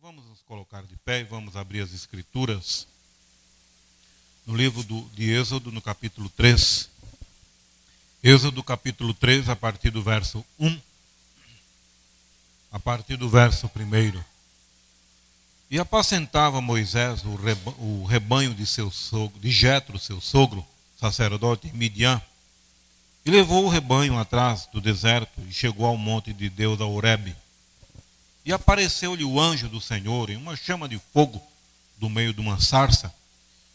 Vamos nos colocar de pé e vamos abrir as Escrituras no livro de Êxodo, no capítulo 3. Êxodo, capítulo 3, a partir do verso 1, a partir do verso 1. E apacentava Moisés o rebanho de seu sogro, de Jetro, seu sogro, sacerdote em Midian. E levou o rebanho atrás do deserto e chegou ao monte de Deus, a Horebe. E apareceu-lhe o anjo do Senhor em uma chama de fogo do meio de uma sarça.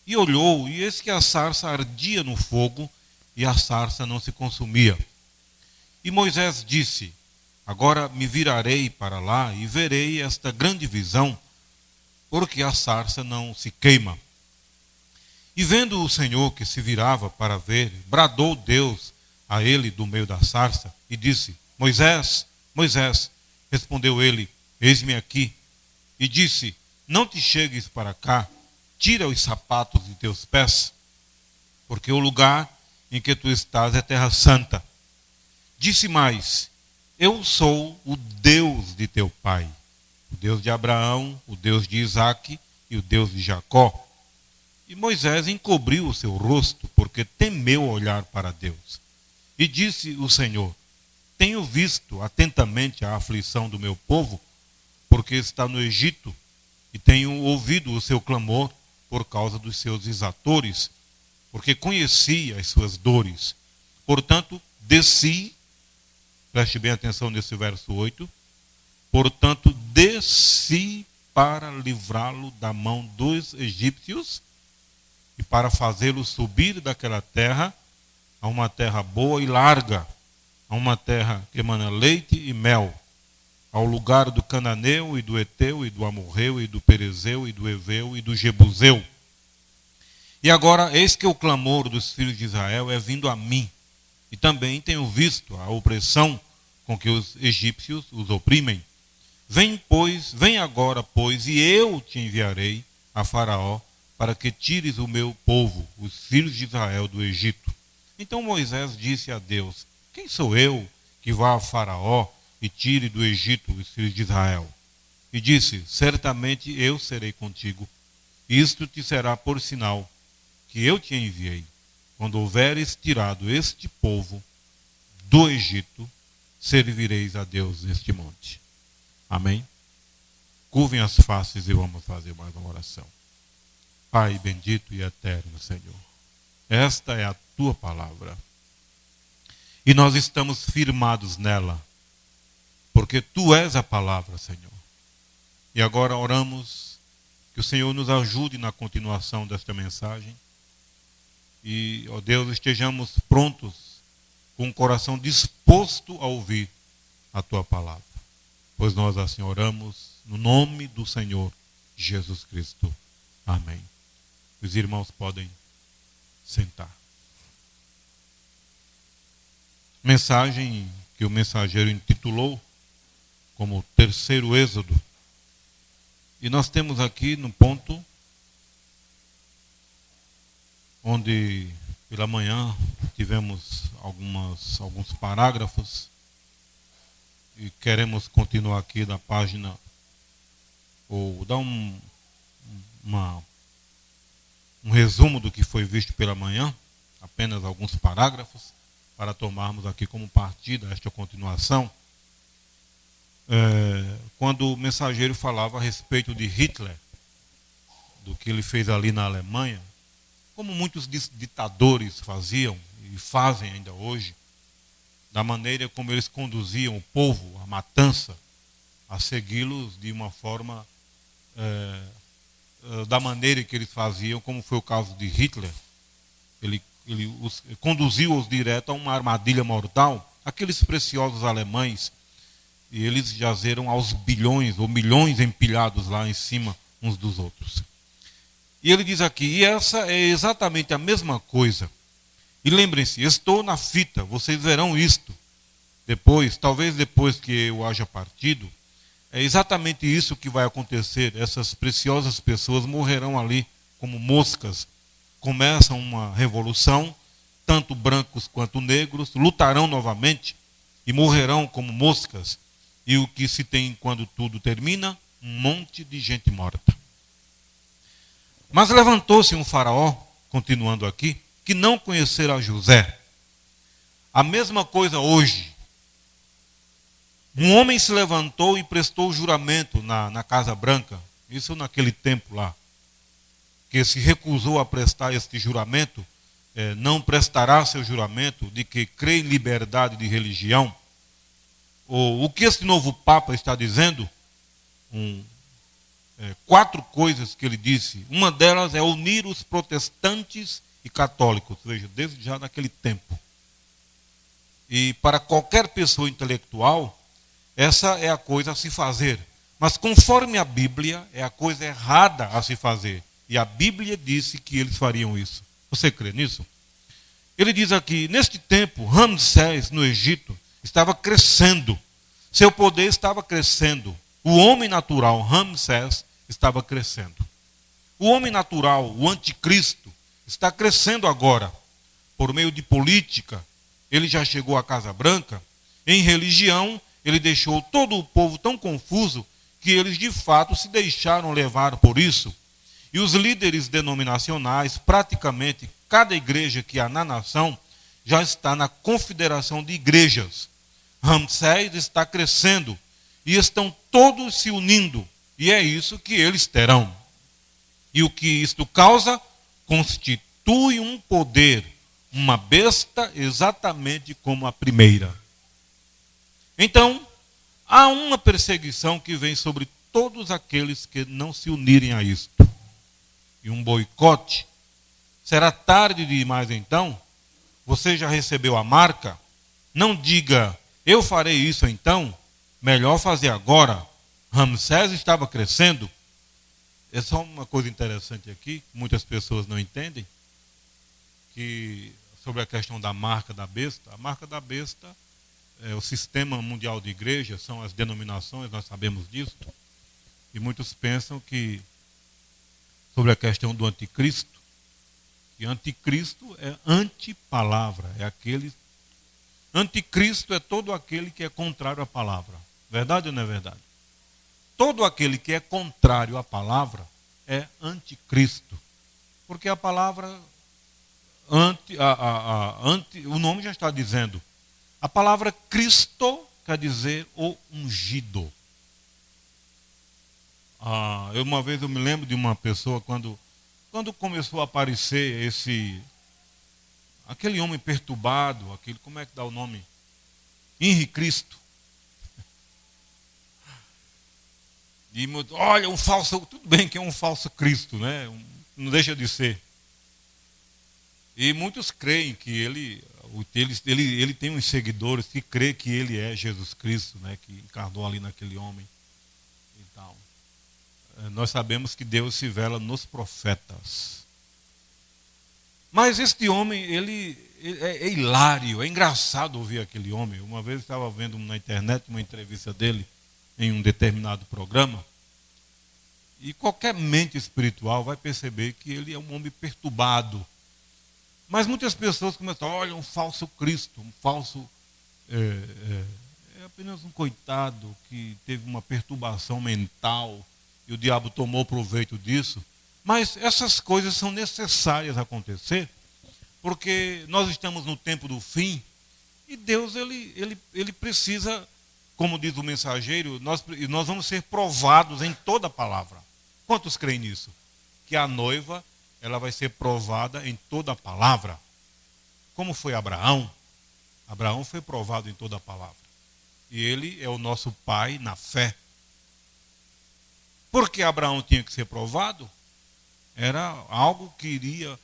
E olhou, e eis que a sarça ardia no fogo, e a sarça não se consumia. E Moisés disse: agora me virarei para lá e verei esta grande visão, porque a sarça não se queima. E vendo o Senhor que se virava para ver, bradou Deus a ele do meio da sarça, e disse: Moisés, Moisés. Respondeu ele: eis-me aqui. E disse: não te chegues para cá, tira os sapatos de teus pés, porque o lugar em que tu estás é terra santa. Disse mais: eu sou o Deus de teu pai, o Deus de Abraão, o Deus de Isaque e o Deus de Jacó. E Moisés encobriu o seu rosto, porque temeu olhar para Deus. E disse o Senhor: tenho visto atentamente a aflição do meu povo, porque está no Egito, e tenho ouvido o seu clamor por causa dos seus exatores, porque conheci as suas dores. Portanto, desci, preste bem atenção nesse verso 8, portanto, desci para livrá-lo da mão dos egípcios e para fazê-lo subir daquela terra a uma terra boa e larga, a uma terra que emana leite e mel, ao lugar do cananeu e do eteu e do amorreu e do perezeu e do eveu e do jebuseu. E agora, eis que o clamor dos filhos de Israel é vindo a mim, e também tenho visto a opressão com que os egípcios os oprimem. Vem agora, pois, e eu te enviarei a Faraó, para que tires o meu povo, os filhos de Israel, do Egito. Então Moisés disse a Deus: quem sou eu que vá a Faraó e tire do Egito os filhos de Israel? E disse: certamente eu serei contigo. Isto te será por sinal que eu te enviei. Quando houveres tirado este povo do Egito, servireis a Deus neste monte. Amém? Curvem as faces e vamos fazer mais uma oração. Pai bendito e eterno Senhor, esta é a tua palavra. E nós estamos firmados nela, porque tu és a palavra, Senhor. E agora oramos que o Senhor nos ajude na continuação desta mensagem. E, ó Deus, estejamos prontos, com o coração disposto a ouvir a tua palavra. Pois nós assim oramos no nome do Senhor Jesus Cristo. Amém. Os irmãos podem sentar. Mensagem que o mensageiro intitulou como terceiro êxodo. E nós temos aqui no ponto onde pela manhã tivemos alguns parágrafos e queremos continuar aqui da página, ou dar um resumo do que foi visto pela manhã, apenas alguns parágrafos, para tomarmos aqui como partida esta continuação. Quando o mensageiro falava a respeito de Hitler, do que ele fez ali na Alemanha, como muitos ditadores faziam e fazem ainda hoje, da maneira como eles conduziam o povo à matança, a segui-los de uma forma, da maneira que eles faziam, como foi o caso de Hitler. Ele conduziu-os direto a uma armadilha mortal, aqueles preciosos alemães, e eles jazeram aos bilhões ou milhões empilhados lá em cima uns dos outros. E ele diz aqui: e essa é exatamente a mesma coisa. E lembrem-se, estou na fita, vocês verão isto depois, talvez depois que eu haja partido. É exatamente isso que vai acontecer. Essas preciosas pessoas morrerão ali como moscas. Começam uma revolução, tanto brancos quanto negros, lutarão novamente e morrerão como moscas. E o que se tem quando tudo termina? um monte de gente morta. Mas levantou-se um faraó, continuando aqui, que não conhecera José. A mesma coisa hoje. Um homem se levantou e prestou juramento na Casa Branca, isso naquele tempo lá, que se recusou a prestar este juramento, não prestará seu juramento de que crê em liberdade de religião. O que esse novo Papa está dizendo? 4 coisas que ele disse. Uma delas é unir os protestantes e católicos, veja, desde já naquele tempo. E para qualquer pessoa intelectual, essa é a coisa a se fazer. Mas conforme a Bíblia, é a coisa errada a se fazer. E a Bíblia disse que eles fariam isso. Você crê nisso? Ele diz aqui, neste tempo, Ramsés, no Egito, estava crescendo. Seu poder estava crescendo. O homem natural, Ramsés, estava crescendo. O homem natural, o anticristo, está crescendo agora. Por meio de política, ele já chegou à Casa Branca. Em religião, ele deixou todo o povo tão confuso que eles de fato se deixaram levar por isso. E os líderes denominacionais, praticamente cada igreja que há na nação, já está na confederação de igrejas. Ramsés está crescendo e estão todos se unindo. E é isso que eles terão. E o que isto causa? Constitui um poder, uma besta exatamente como a primeira. Então, há uma perseguição que vem sobre todos aqueles que não se unirem a isto. E um boicote. Será tarde demais então? Você já recebeu a marca? Não diga, eu farei isso então. Melhor fazer agora. Ramsés estava crescendo. É só uma coisa interessante aqui, muitas pessoas não entendem, que sobre a questão da marca da besta. A marca da besta é o sistema mundial de igrejas, são as denominações, nós sabemos disso. E muitos pensam que, sobre a questão do anticristo, que anticristo é antipalavra, é aquele... Anticristo é todo aquele que é contrário à palavra. Verdade ou não é verdade? Todo aquele que é contrário à palavra é anticristo. Porque a palavra, o nome já está dizendo. A palavra Cristo quer dizer o ungido. Uma vez eu me lembro de uma pessoa, quando começou a aparecer aquele homem perturbado, como é que dá o nome? Henri Cristo. E olha, um falso, tudo bem que é um falso Cristo, né? Não deixa de ser. E muitos creem que ele tem uns seguidores que creem que ele é Jesus Cristo, né? Que encarnou ali naquele homem e tal. Nós sabemos que Deus se vela nos profetas. Mas este homem, ele é hilário, é engraçado ouvir aquele homem. Uma vez eu estava vendo na internet uma entrevista dele em um determinado programa, e qualquer mente espiritual vai perceber que ele é um homem perturbado. Mas muitas pessoas começam, olha, um falso Cristo, um falso... É apenas um coitado que teve uma perturbação mental, e o diabo tomou proveito disso. Mas essas coisas são necessárias acontecer, porque nós estamos no tempo do fim, e Deus ele precisa, como diz o mensageiro, nós vamos ser provados em toda a palavra. Quantos creem nisso? Que a noiva, ela vai ser provada em toda a palavra. Como foi Abraão? Abraão foi provado em toda a palavra. E ele é o nosso pai na fé. Por que Abraão tinha que ser provado? Era algo que iria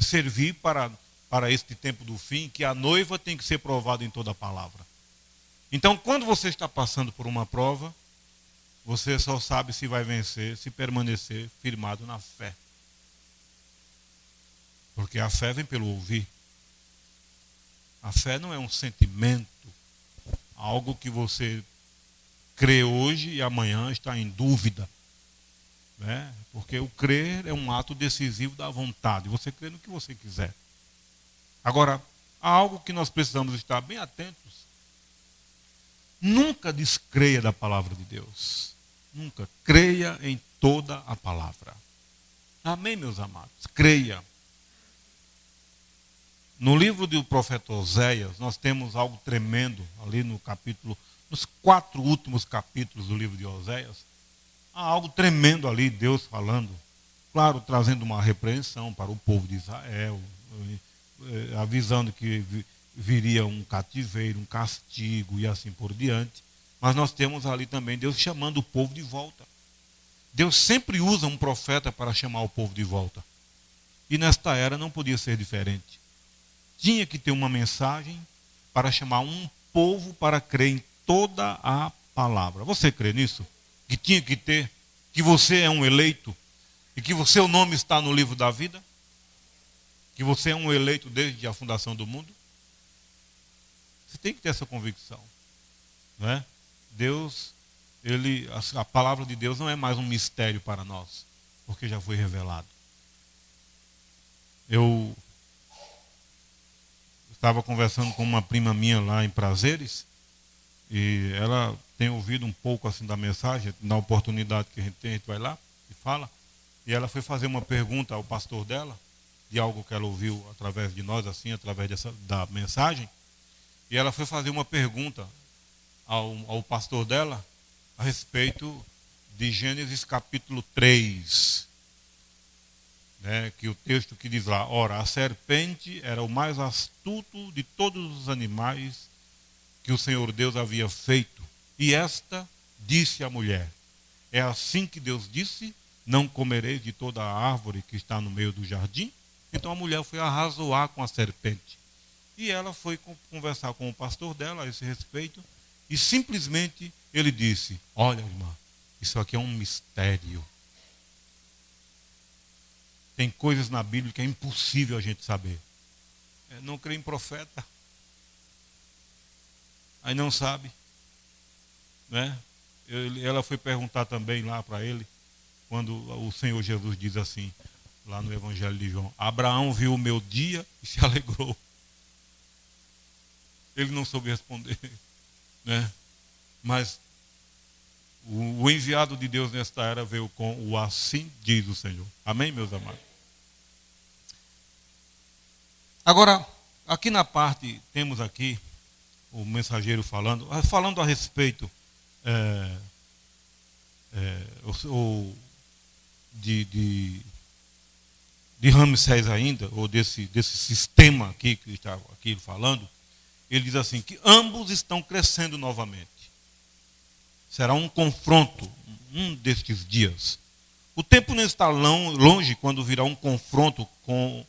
servir para este tempo do fim, que a noiva tem que ser provada em toda a palavra. Então, quando você está passando por uma prova, você só sabe se vai vencer, se permanecer firmado na fé. Porque a fé vem pelo ouvir. A fé não é um sentimento, algo que você crê hoje e amanhã está em dúvida. Né? Porque o crer é um ato decisivo da vontade. Você crê no que você quiser. Agora, há algo que nós precisamos estar bem atentos. Nunca descreia da palavra de Deus. Nunca. Creia em toda a palavra. Amém, meus amados? Creia. No livro do profeta Oséias, nós temos algo tremendo ali no capítulo, nos 4 últimos capítulos do livro de Oséias. Há algo tremendo ali, Deus falando, claro, trazendo uma repreensão para o povo de Israel, avisando que viria um cativeiro, um castigo e assim por diante. Mas nós temos ali também Deus chamando o povo de volta. Deus sempre usa um profeta para chamar o povo de volta. E nesta era não podia ser diferente. Tinha que ter uma mensagem para chamar um povo para crer em toda a palavra. Você crê nisso? Que tinha que ter? Que você é um eleito? E que o seu nome está no livro da vida? Que você é um eleito desde a fundação do mundo? Você tem que ter essa convicção. Não é? Deus, a palavra de Deus não é mais um mistério para nós, porque já foi revelado. Eu estava conversando com uma prima minha lá em Prazeres, e ela tem ouvido um pouco assim da mensagem, na oportunidade que a gente vai lá e fala, e ela foi fazer uma pergunta ao pastor dela, de algo que ela ouviu através de nós, assim, através da mensagem, e ela foi fazer uma pergunta ao pastor dela a respeito de Gênesis capítulo 3, né, que o texto que diz lá, ora, a serpente era o mais astuto de todos os animais que o Senhor Deus havia feito. E esta disse à mulher, é assim que Deus disse, não comereis de toda a árvore que está no meio do jardim? Então a mulher foi arrazoar com a serpente. E ela foi conversar com o pastor dela a esse respeito, e simplesmente ele disse, olha, irmã, isso aqui é um mistério. Tem coisas na Bíblia que é impossível a gente saber. Não crê em profeta. Aí não sabe. Né? Ela foi perguntar também lá para ele, quando o Senhor Jesus diz assim, lá no Evangelho de João, Abraão viu o meu dia e se alegrou. Ele não soube responder. Né? Mas o enviado de Deus nesta era veio com o assim diz o Senhor. Amém, meus amados? Agora, aqui na parte, temos aqui o mensageiro falando a respeito de Ramsés ainda, ou desse sistema aqui que está aqui falando. Ele diz assim, que ambos estão crescendo novamente. Será um confronto, um destes dias. O tempo não está longe quando virá um confronto com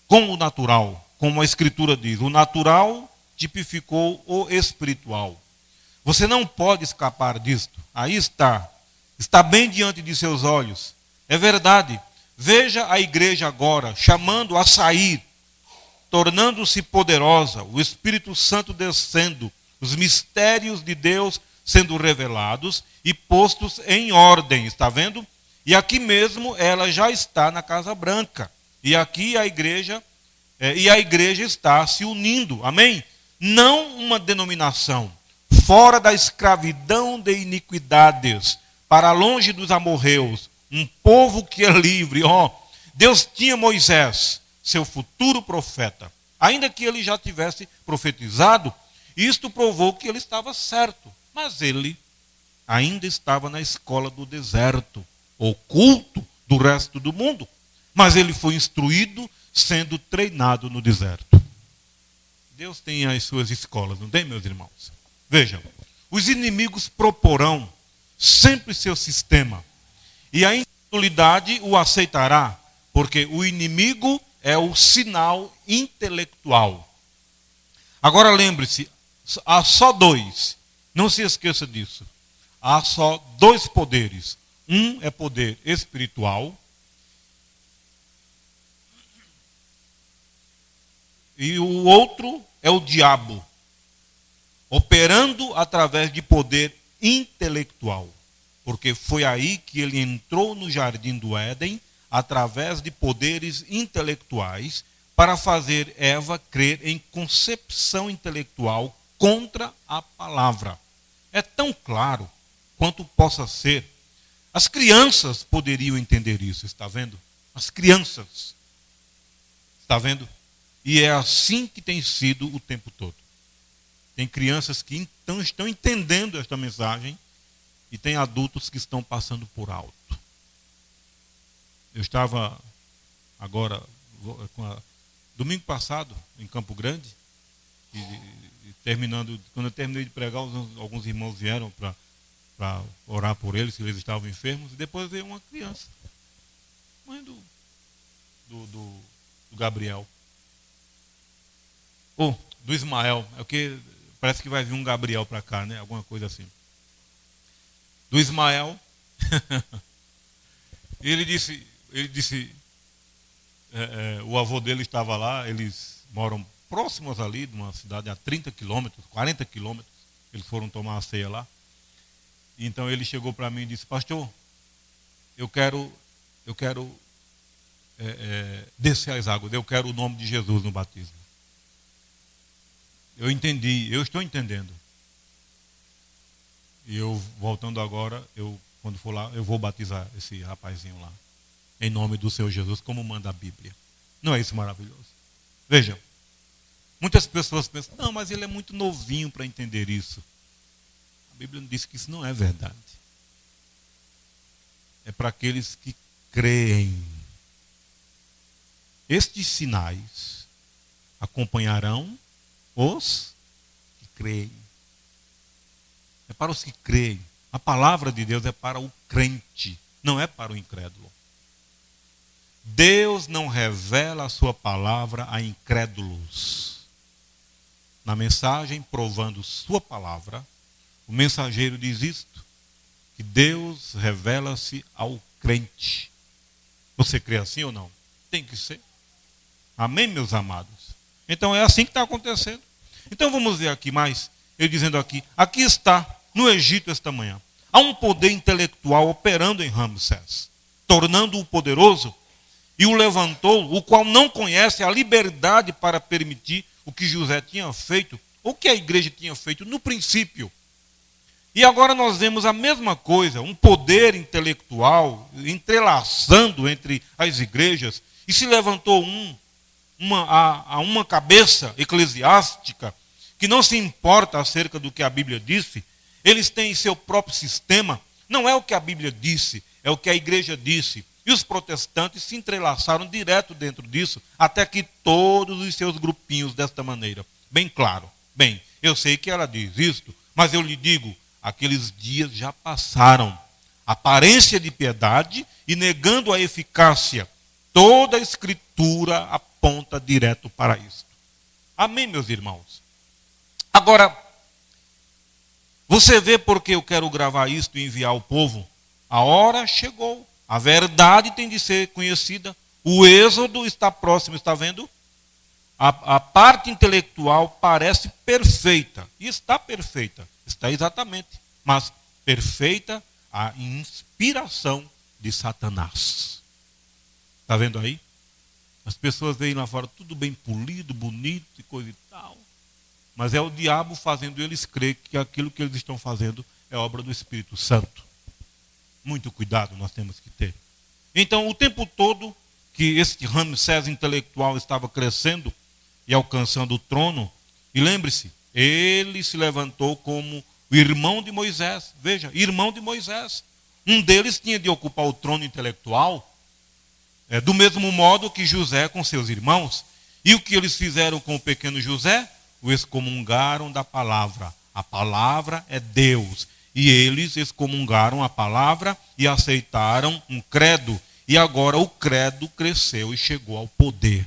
o natural, como a Escritura diz. O natural tipificou o espiritual. Você não pode escapar disto. Aí está. Está bem diante de seus olhos. É verdade. Veja a igreja agora, chamando a sair, tornando-se poderosa, o Espírito Santo descendo, os mistérios de Deus sendo revelados e postos em ordem, está vendo? E aqui mesmo ela já está na Casa Branca. E aqui a igreja está se unindo, amém? Não uma denominação, fora da escravidão de iniquidades, para longe dos amorreus, um povo que é livre. Deus tinha Moisés, seu futuro profeta, ainda que ele já tivesse profetizado, isto provou que ele estava certo, mas ele ainda estava na escola do deserto, oculto do resto do mundo, mas ele foi instruído sendo treinado no deserto. Deus tem as suas escolas, não tem, meus irmãos? Vejam, os inimigos proporão sempre seu sistema, e a incredulidade o aceitará, porque o inimigo é o sinal intelectual. Agora lembre-se, há só dois, não se esqueça disso. Há só dois poderes. Um é poder espiritual e o outro é o diabo, operando através de poder intelectual. Porque foi aí que ele entrou no jardim do Éden, através de poderes intelectuais, para fazer Eva crer em concepção intelectual contra a palavra. É tão claro quanto possa ser. As crianças poderiam entender isso, está vendo? As crianças. Está vendo? E é assim que tem sido o tempo todo. Tem crianças que então estão entendendo esta mensagem e tem adultos que estão passando por alto. Eu estava agora, domingo passado, em Campo Grande, quando eu terminei de pregar, alguns irmãos vieram para orar por eles, se eles estavam enfermos, e depois veio uma criança, mãe do Gabriel. Ou do Ismael, é o que parece que vai vir um Gabriel para cá, né? Alguma coisa assim. Do Ismael. E ele disse, o avô dele estava lá, eles moram próximos ali de uma cidade a 30 quilômetros, 40 quilômetros, eles foram tomar a ceia lá. Então ele chegou para mim e disse, pastor, eu quero descer as águas, eu quero o nome de Jesus no batismo. Eu entendi, eu estou entendendo. E eu, voltando agora, quando for lá, eu vou batizar esse rapazinho lá. Em nome do Senhor Jesus, como manda a Bíblia. Não é isso maravilhoso? Vejam, muitas pessoas pensam, não, mas ele é muito novinho para entender isso. A Bíblia diz que isso não é verdade. É para aqueles que creem. Estes sinais acompanharão os que creem. É para os que creem. A palavra de Deus é para o crente, não é para o incrédulo. Deus não revela a sua palavra a incrédulos. Na mensagem, provando sua palavra, o mensageiro diz isto, que Deus revela-se ao crente. Você crê assim ou não? Tem que ser. Amém, meus amados? Então é assim que está acontecendo. Então vamos ver aqui mais, ele dizendo aqui está, no Egito esta manhã, há um poder intelectual operando em Ramsés, tornando-o poderoso, e o levantou, o qual não conhece a liberdade para permitir o que José tinha feito, ou que a igreja tinha feito no princípio. E agora nós vemos a mesma coisa, um poder intelectual entrelaçando entre as igrejas, e se levantou uma cabeça eclesiástica que não se importa acerca do que a Bíblia disse. Eles têm seu próprio sistema, não é o que a Bíblia disse, é o que a igreja disse. E os protestantes se entrelaçaram direto dentro disso, até que todos os seus grupinhos desta maneira. Bem claro, bem, eu sei que ela diz isto, mas eu lhe digo, aqueles dias já passaram. Aparência de piedade e negando a eficácia. Toda a Escritura aponta direto para isso. Amém, meus irmãos? Agora, você vê porque eu quero gravar isto e enviar ao povo? A hora chegou. A verdade tem de ser conhecida. O êxodo está próximo, está vendo? A parte intelectual parece perfeita. E está perfeita. Está exatamente. Mas perfeita a inspiração de Satanás. Está vendo aí? As pessoas veem lá fora tudo bem polido, bonito e coisa e tal. Mas é o diabo fazendo eles crer que aquilo que eles estão fazendo é obra do Espírito Santo. Muito cuidado nós temos que ter. Então, o tempo todo que este Ramsés intelectual estava crescendo e alcançando o trono, e lembre-se, ele se levantou como o irmão de Moisés. Veja, irmão de Moisés. Um deles tinha de ocupar o trono intelectual, do mesmo modo que José com seus irmãos. E o que eles fizeram com o pequeno José? O excomungaram da palavra. A palavra é Deus. E eles excomungaram a palavra e aceitaram um credo. E agora o credo cresceu e chegou ao poder.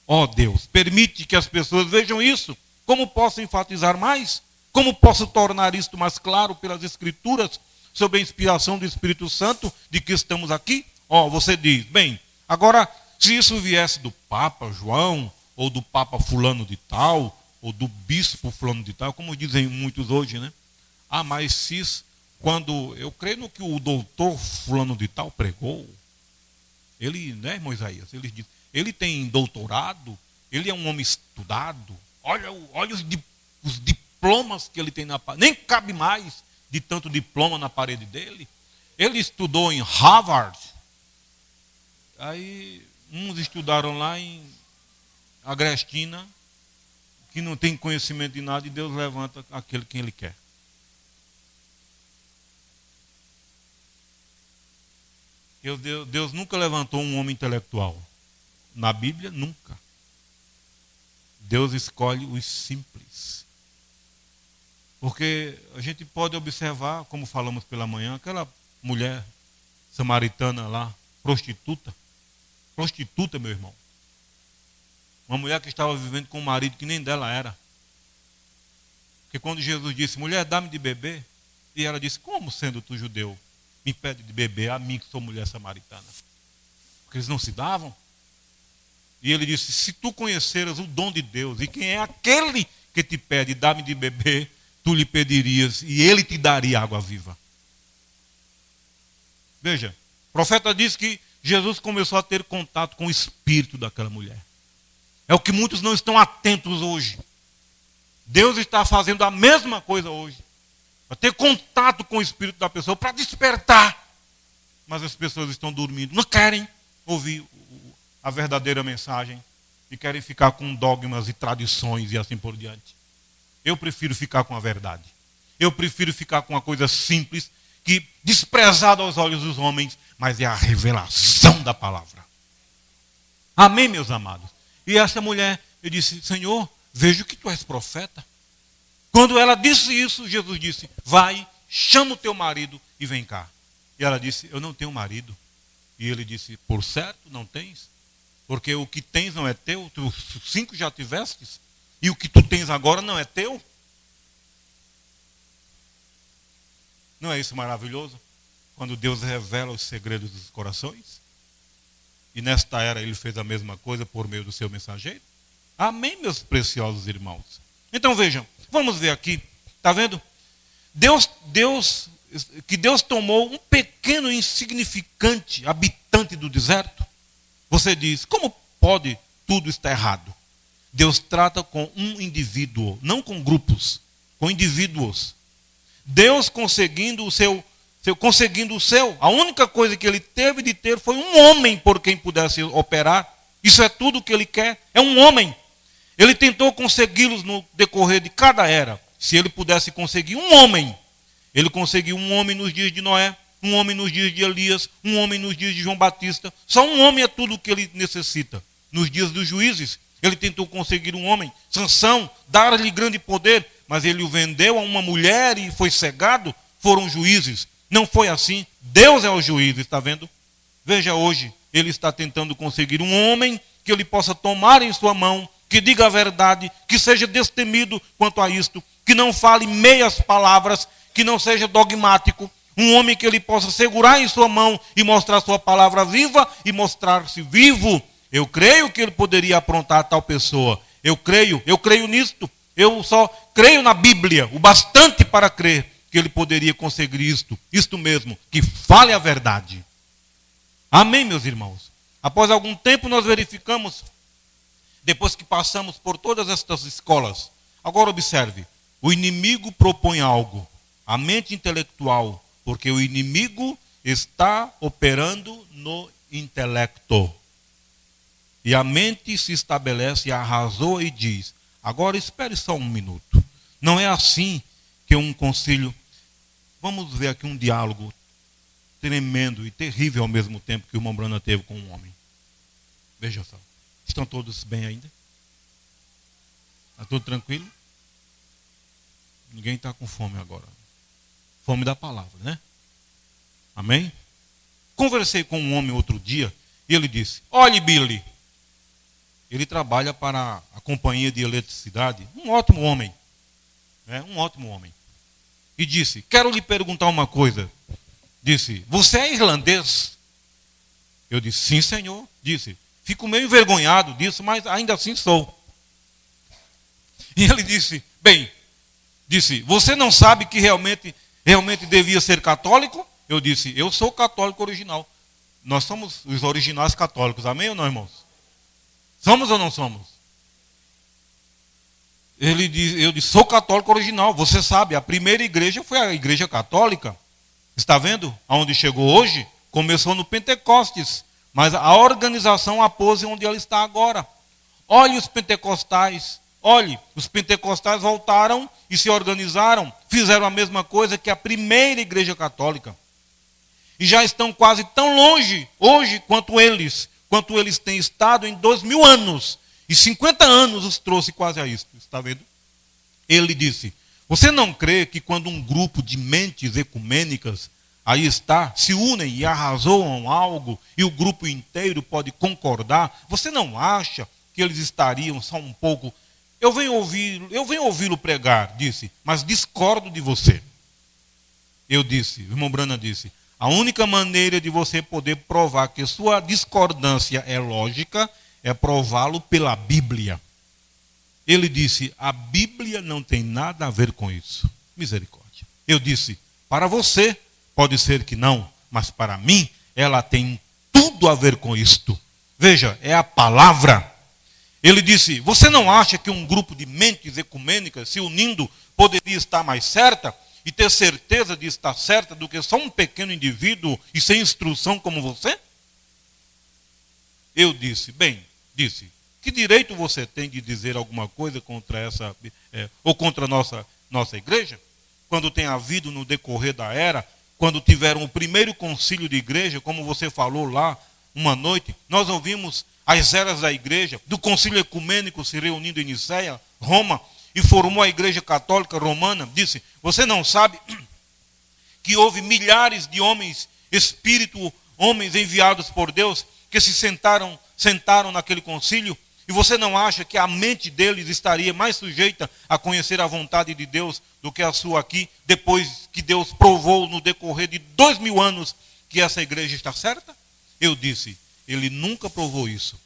Ó Deus, permite que as pessoas vejam isso. Como posso enfatizar mais? Como posso tornar isto mais claro pelas Escrituras sobre a inspiração do Espírito Santo de que estamos aqui? Você diz, bem, agora se isso viesse do Papa João, ou do Papa fulano de tal, ou do Bispo fulano de tal, como dizem muitos hoje, né? Mas se quando eu creio no que o doutor fulano de tal pregou, ele, né, irmão Isaías, ele tem doutorado, ele é um homem estudado, olha os diplomas que ele tem na página, nem cabe mais de tanto diploma na parede dele. Ele estudou em Harvard. Aí uns estudaram lá em Agrestina, que não tem conhecimento de nada, e Deus levanta aquele que Ele quer. Deus nunca levantou um homem intelectual. Na Bíblia, nunca. Deus escolhe os simples. Porque a gente pode observar, como falamos pela manhã, aquela mulher samaritana lá, prostituta, meu irmão. Uma mulher que estava vivendo com um marido que nem dela era. Porque quando Jesus disse, mulher, dá-me de beber, e ela disse, como sendo tu judeu, me pede de beber a mim que sou mulher samaritana? Porque eles não se davam. E ele disse, se tu conheceras o dom de Deus, e quem é aquele que te pede, dá-me de beber, tu lhe pedirias, e ele te daria água viva. Veja, o profeta diz que Jesus começou a ter contato com o espírito daquela mulher. É o que muitos não estão atentos hoje. Deus está fazendo a mesma coisa hoje. Para ter contato com o espírito da pessoa, para despertar. Mas as pessoas estão dormindo, não querem ouvir a verdadeira mensagem e querem ficar com dogmas e tradições e assim por diante. Eu prefiro ficar com a verdade. Eu prefiro ficar com uma coisa simples, que desprezada aos olhos dos homens, mas é a revelação da palavra. Amém, meus amados? E essa mulher, eu disse, Senhor, vejo que tu és profeta. Quando ela disse isso, Jesus disse, vai, chama o teu marido e vem cá. E ela disse, eu não tenho marido. E ele disse, por certo, não tens? Porque o que tens não é teu, tu 5 já tivestes, e o que tu tens agora não é teu. Não é isso maravilhoso? Quando Deus revela os segredos dos corações. E nesta era ele fez a mesma coisa por meio do seu mensageiro. Amém, meus preciosos irmãos? Então vejam, vamos ver aqui, está vendo? Deus tomou um pequeno insignificante habitante do deserto. Você diz, como pode tudo estar errado? Deus trata com um indivíduo, não com grupos, com indivíduos. Deus conseguindo o seu, a única coisa que ele teve de ter foi um homem por quem pudesse operar. Isso é tudo que ele quer, é um homem. Ele tentou consegui-los no decorrer de cada era. Se ele pudesse conseguir um homem, ele conseguiu um homem nos dias de Noé, um homem nos dias de Elias, um homem nos dias de João Batista. Só um homem é tudo o que ele necessita. Nos dias dos juízes, ele tentou conseguir um homem, Sansão, dar-lhe grande poder, mas ele o vendeu a uma mulher e foi cegado, foram juízes. Não foi assim, Deus é o juiz, está vendo? Veja hoje, ele está tentando conseguir um homem que ele possa tomar em sua mão, que diga a verdade, que seja destemido quanto a isto, que não fale meias palavras, que não seja dogmático, um homem que ele possa segurar em sua mão e mostrar sua palavra viva e mostrar-se vivo. Eu creio que ele poderia aprontar tal pessoa. Eu creio nisto. Eu só creio na Bíblia, o bastante para crer que ele poderia conseguir isto mesmo, que fale a verdade. Amém, meus irmãos? Após algum tempo nós verificamos, depois que passamos por todas estas escolas, agora observe, o inimigo propõe algo, a mente intelectual, porque o inimigo está operando no intelecto. E a mente se estabelece, arrasou e diz, agora espere só um minuto. Não é assim que um concílio... Vamos ver aqui um diálogo tremendo e terrível ao mesmo tempo que o irmão Brana teve com um homem. Veja só. Estão todos bem ainda? Está tudo tranquilo? Ninguém está com fome agora. Fome da palavra, né? Amém? Conversei com um homem outro dia e ele disse, olhe Billy, ele trabalha para a companhia de eletricidade, um ótimo homem, né? Um ótimo homem. E disse, quero lhe perguntar uma coisa. Disse, você é irlandês? Eu disse, sim senhor. Disse, fico meio envergonhado disso, mas ainda assim sou. E ele disse, bem, você não sabe que realmente devia ser católico? Eu disse, eu sou católico original. Nós somos os originais católicos, amém ou não, irmãos? Somos ou não somos? Eu disse, sou católico original. Você sabe, a primeira igreja foi a igreja católica. Está vendo aonde chegou hoje? Começou no Pentecostes, mas a organização a pôs onde ela está agora. Olhe os pentecostais, os pentecostais voltaram e se organizaram, fizeram a mesma coisa que a primeira igreja católica. E já estão quase tão longe hoje quanto eles têm estado em 2000 anos. E 50 anos os trouxe quase a isso. Está vendo? Ele disse, você não crê que quando um grupo de mentes ecumênicas aí está, se unem e arrazoam algo, e o grupo inteiro pode concordar, você não acha que eles estariam só um pouco... Eu venho ouvi-lo pregar, disse, mas discordo de você. Eu disse, o irmão Branham disse, a única maneira de você poder provar que sua discordância é lógica é prová-lo pela Bíblia. Ele disse, a Bíblia não tem nada a ver com isso. Misericórdia. Eu disse, para você pode ser que não, mas para mim ela tem tudo a ver com isto. Veja, é a palavra. Ele disse, você não acha que um grupo de mentes ecumênicas se unindo poderia estar mais certa e ter certeza de estar certa do que só um pequeno indivíduo e sem instrução como você? Eu disse, que direito você tem de dizer alguma coisa contra essa, ou contra a nossa igreja? Quando tem havido no decorrer da era, quando tiveram o primeiro concílio de igreja, como você falou lá, uma noite, nós ouvimos as eras da igreja, do concílio ecumênico se reunindo em Nicéia, Roma, e formou a igreja católica romana. Disse, você não sabe que houve milhares de homens, homens enviados por Deus, que se sentaram naquele concílio, e você não acha que a mente deles estaria mais sujeita a conhecer a vontade de Deus do que a sua aqui, depois que Deus provou no decorrer de 2000 anos que essa igreja está certa? Eu disse, ele nunca provou isso.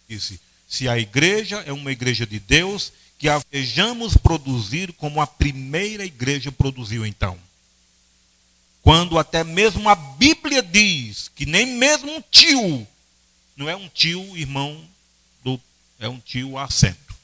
Disse, se a igreja é uma igreja de Deus, que a vejamos produzir como a primeira igreja produziu então. Quando até mesmo a Bíblia diz que nem mesmo um tio, não é um tio irmão, é um tio acento.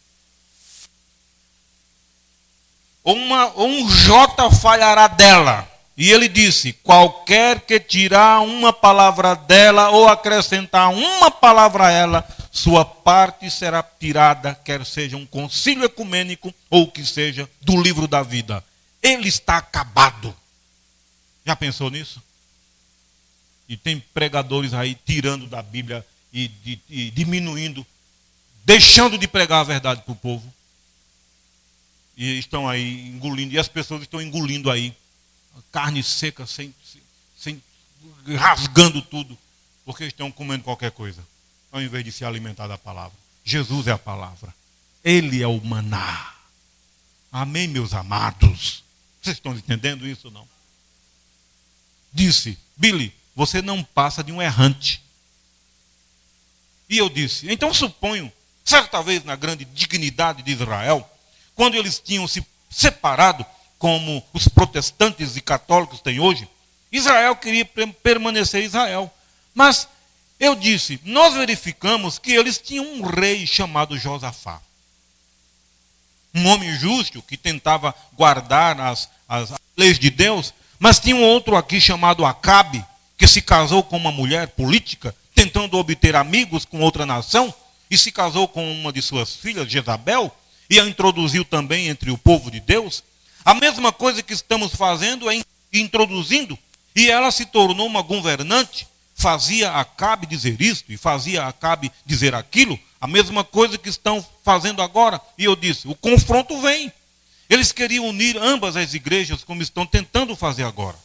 Ou um J falhará dela. E ele disse, qualquer que tirar uma palavra dela ou acrescentar uma palavra a ela, sua parte será tirada, quer seja um concílio ecumênico ou que seja do livro da vida. Ele está acabado. Já pensou nisso? E tem pregadores aí tirando da Bíblia e diminuindo, deixando de pregar a verdade para o povo. E estão aí engolindo, e as pessoas estão engolindo aí carne seca, sem rasgando tudo, porque estão comendo qualquer coisa, ao invés de se alimentar da palavra. Jesus é a palavra. Ele é o maná. Amém, meus amados? Vocês estão entendendo isso ou não? Disse, Billy, você não passa de um errante. E eu disse, então suponho, certa vez na grande dignidade de Israel, quando eles tinham se separado, como os protestantes e católicos têm hoje, Israel queria permanecer Israel. Mas eu disse, nós verificamos que eles tinham um rei chamado Josafá. Um homem justo que tentava guardar as leis de Deus, mas tinha um outro aqui chamado Acabe, que se casou com uma mulher política, tentando obter amigos com outra nação, e se casou com uma de suas filhas, Jezabel, e a introduziu também entre o povo de Deus. A mesma coisa que estamos fazendo é introduzindo, e ela se tornou uma governante, fazia Acabe dizer isto, e fazia Acabe dizer aquilo, a mesma coisa que estão fazendo agora. E eu disse, o confronto vem. Eles queriam unir ambas as igrejas, como estão tentando fazer agora.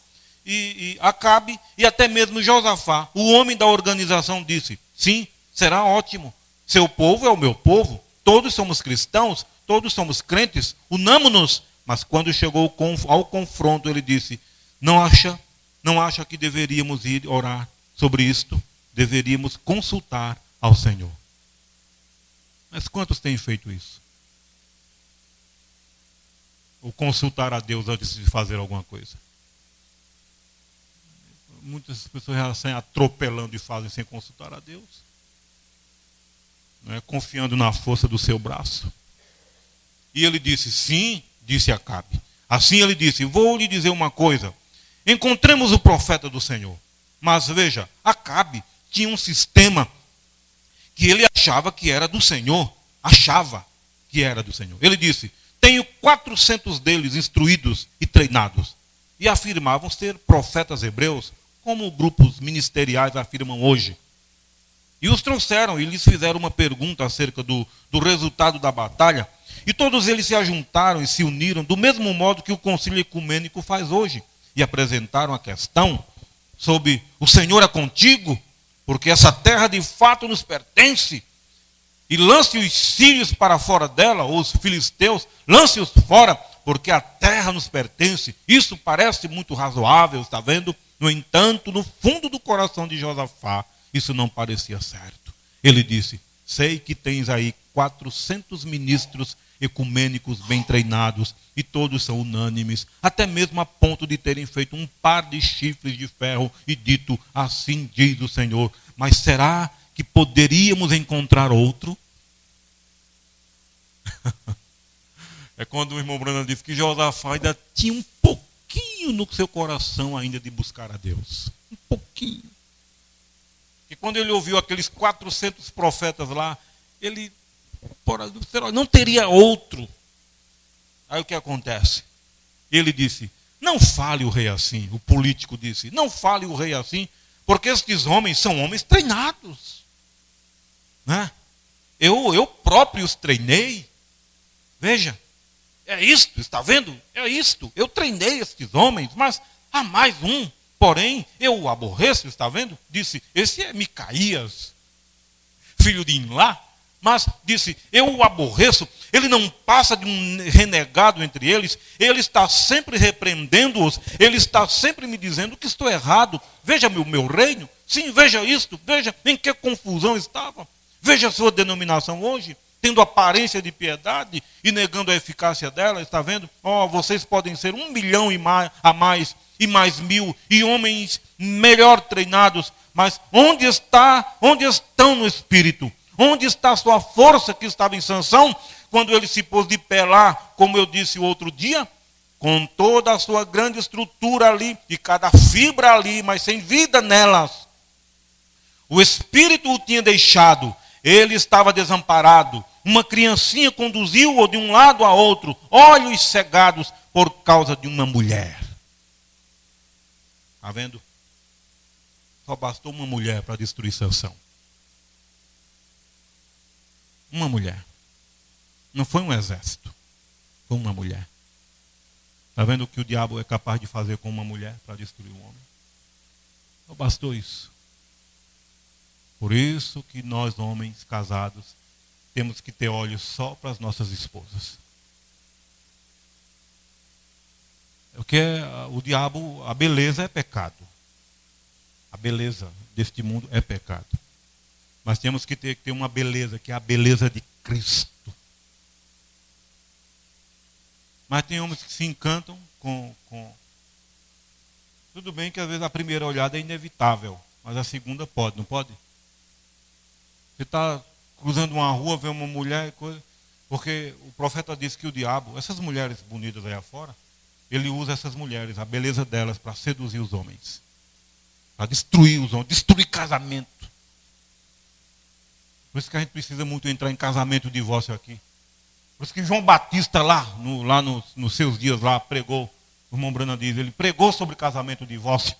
E Acabe, e até mesmo Josafá, o homem da organização, disse, sim, será ótimo, seu povo é o meu povo, todos somos cristãos, todos somos crentes, unamo-nos. Mas quando chegou ao confronto, ele disse, não acha que deveríamos ir orar sobre isto? Deveríamos consultar ao Senhor. Mas quantos têm feito isso? Ou consultar a Deus antes de fazer alguma coisa? Muitas pessoas já saem atropelando e fazem sem consultar a Deus. Não é? Confiando na força do seu braço. E ele disse, sim, disse Acabe. Assim ele disse, vou lhe dizer uma coisa. Encontremos o profeta do Senhor. Mas veja, Acabe tinha um sistema que ele achava que era do Senhor. Achava que era do Senhor. Ele disse, tenho 400 deles instruídos e treinados. E afirmavam ser profetas hebreus, como grupos ministeriais afirmam hoje. E os trouxeram e lhes fizeram uma pergunta acerca do resultado da batalha. E todos eles se ajuntaram e se uniram do mesmo modo que o concílio ecumênico faz hoje. E apresentaram a questão sobre o Senhor é contigo, porque essa terra de fato nos pertence. E lance os sírios para fora dela, ou os filisteus, lance-os fora, porque a terra nos pertence. Isso parece muito razoável, está vendo? No entanto, no fundo do coração de Josafá, isso não parecia certo. Ele disse, sei que tens aí 400 ministros ecumênicos bem treinados, e todos são unânimes, até mesmo a ponto de terem feito um par de chifres de ferro e dito, assim diz o Senhor. Mas será que poderíamos encontrar outro? É quando o irmão Brana disse que Josafá ainda tinha um pouquinho no seu coração ainda de buscar a Deus. Um pouquinho. E quando ele ouviu aqueles 400 profetas lá, ele não teria outro. Aí o que acontece? Ele disse, não fale o rei assim. O político disse, não fale o rei assim, porque estes homens são homens treinados. Né? Eu próprio os treinei. Veja, é isto, está vendo? É isto. Eu treinei estes homens, mas há mais um. Porém, eu o aborreço, está vendo? Disse, esse é Micaías, filho de Imlá. Mas disse, eu o aborreço. Ele não passa de um renegado entre eles. Ele está sempre repreendendo-os. Ele está sempre me dizendo que estou errado. Veja o meu reino. Sim, veja isto. Veja em que confusão estava. Veja a sua denominação hoje, tendo aparência de piedade e negando a eficácia dela. Está vendo? Vocês podem ser 1 milhão a mais e mais 1000 e homens melhor treinados. Mas onde estão no Espírito? Onde está a sua força que estava em Sansão, quando ele se pôs de pé lá, como eu disse o outro dia, com toda a sua grande estrutura ali, e cada fibra ali, mas sem vida nelas. O Espírito o tinha deixado, ele estava desamparado. Uma criancinha conduziu-o de um lado a outro, olhos cegados por causa de uma mulher. Está vendo? Só bastou uma mulher para destruir Sansão. Uma mulher. Não foi um exército. Foi uma mulher. Está vendo o que o diabo é capaz de fazer com uma mulher para destruir um homem? Não bastou isso. Por isso que nós, homens casados, temos que ter olhos só para as nossas esposas. Porque o diabo, a beleza é pecado. A beleza deste mundo é pecado. Mas temos que ter uma beleza, que é a beleza de Cristo. Mas tem homens que se encantam com... Tudo bem que às vezes a primeira olhada é inevitável, mas a segunda pode, não pode? Você está cruzando uma rua, vê uma mulher e coisa... Porque o profeta disse que o diabo, essas mulheres bonitas aí afora, ele usa essas mulheres, a beleza delas, para seduzir os homens. Para destruir os homens, destruir casamento. Por isso que a gente precisa muito entrar em casamento e divórcio aqui. Por isso que João Batista nos seus dias lá pregou, o irmão Brana diz, ele pregou sobre casamento e divórcio.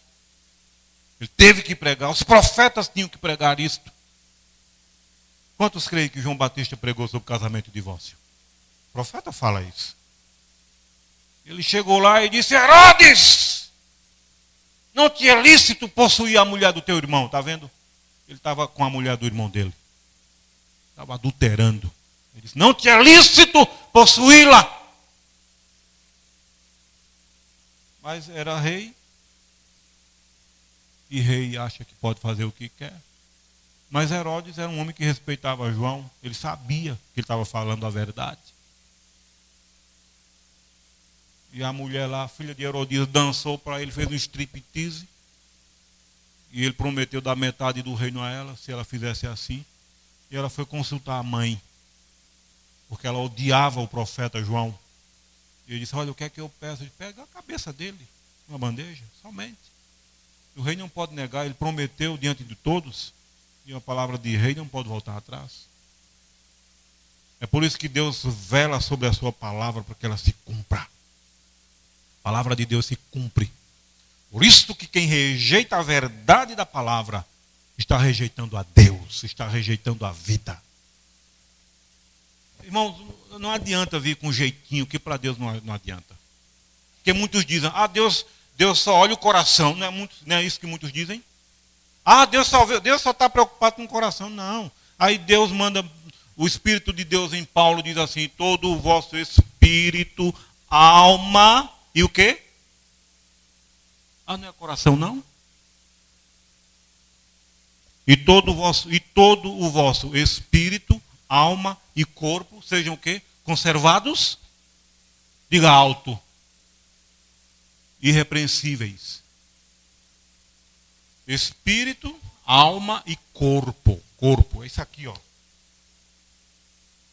Ele teve que pregar, os profetas tinham que pregar isto. Quantos creem que João Batista pregou sobre casamento e divórcio? O profeta fala isso. Ele chegou lá e disse, Herodes, não te é lícito possuir a mulher do teu irmão, está vendo? Ele estava com a mulher do irmão dele. Estava adulterando. Ele disse, não te é lícito possuí-la. Mas era rei. E rei acha que pode fazer o que quer. Mas Herodes era um homem que respeitava João. Ele sabia que ele estava falando a verdade. E a mulher lá, a filha de Herodias, dançou para ele, fez um striptease. E ele prometeu dar metade do reino a ela, se ela fizesse assim. E ela foi consultar a mãe. porque ela odiava o profeta João. E ele disse, olha, o que é que eu peço? Ele pega a cabeça dele, uma bandeja, somente. O rei não pode negar, ele prometeu diante de todos, e uma palavra de rei não pode voltar atrás. É por isso que Deus vela sobre a sua palavra, para que ela se cumpra. A palavra de Deus se cumpre. Por isso que quem rejeita a verdade da palavra, está rejeitando a Deus, está rejeitando a vida. Irmãos, não adianta vir com jeitinho, que para Deus não adianta. Porque muitos dizem, Deus só olha o coração. Não é isso que muitos dizem? Deus só está preocupado com o coração. Não. Aí Deus manda, o Espírito de Deus em Paulo diz assim, todo o vosso espírito, alma e o quê? Não é coração não? E todo o vosso espírito, alma e corpo sejam o quê? Conservados, diga alto, irrepreensíveis. Espírito, alma e corpo. Corpo, é isso aqui, ó.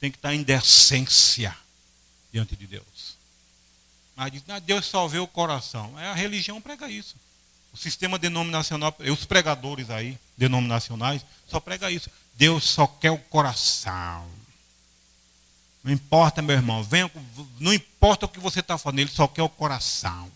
Tem que estar em decência diante de Deus. Mas diz, Deus só vê o coração. A religião prega isso. O sistema denominacional, os pregadores aí, denominacionais, só prega isso. Deus só quer o coração. Não importa, meu irmão, não importa o que você está falando, ele só quer o coração.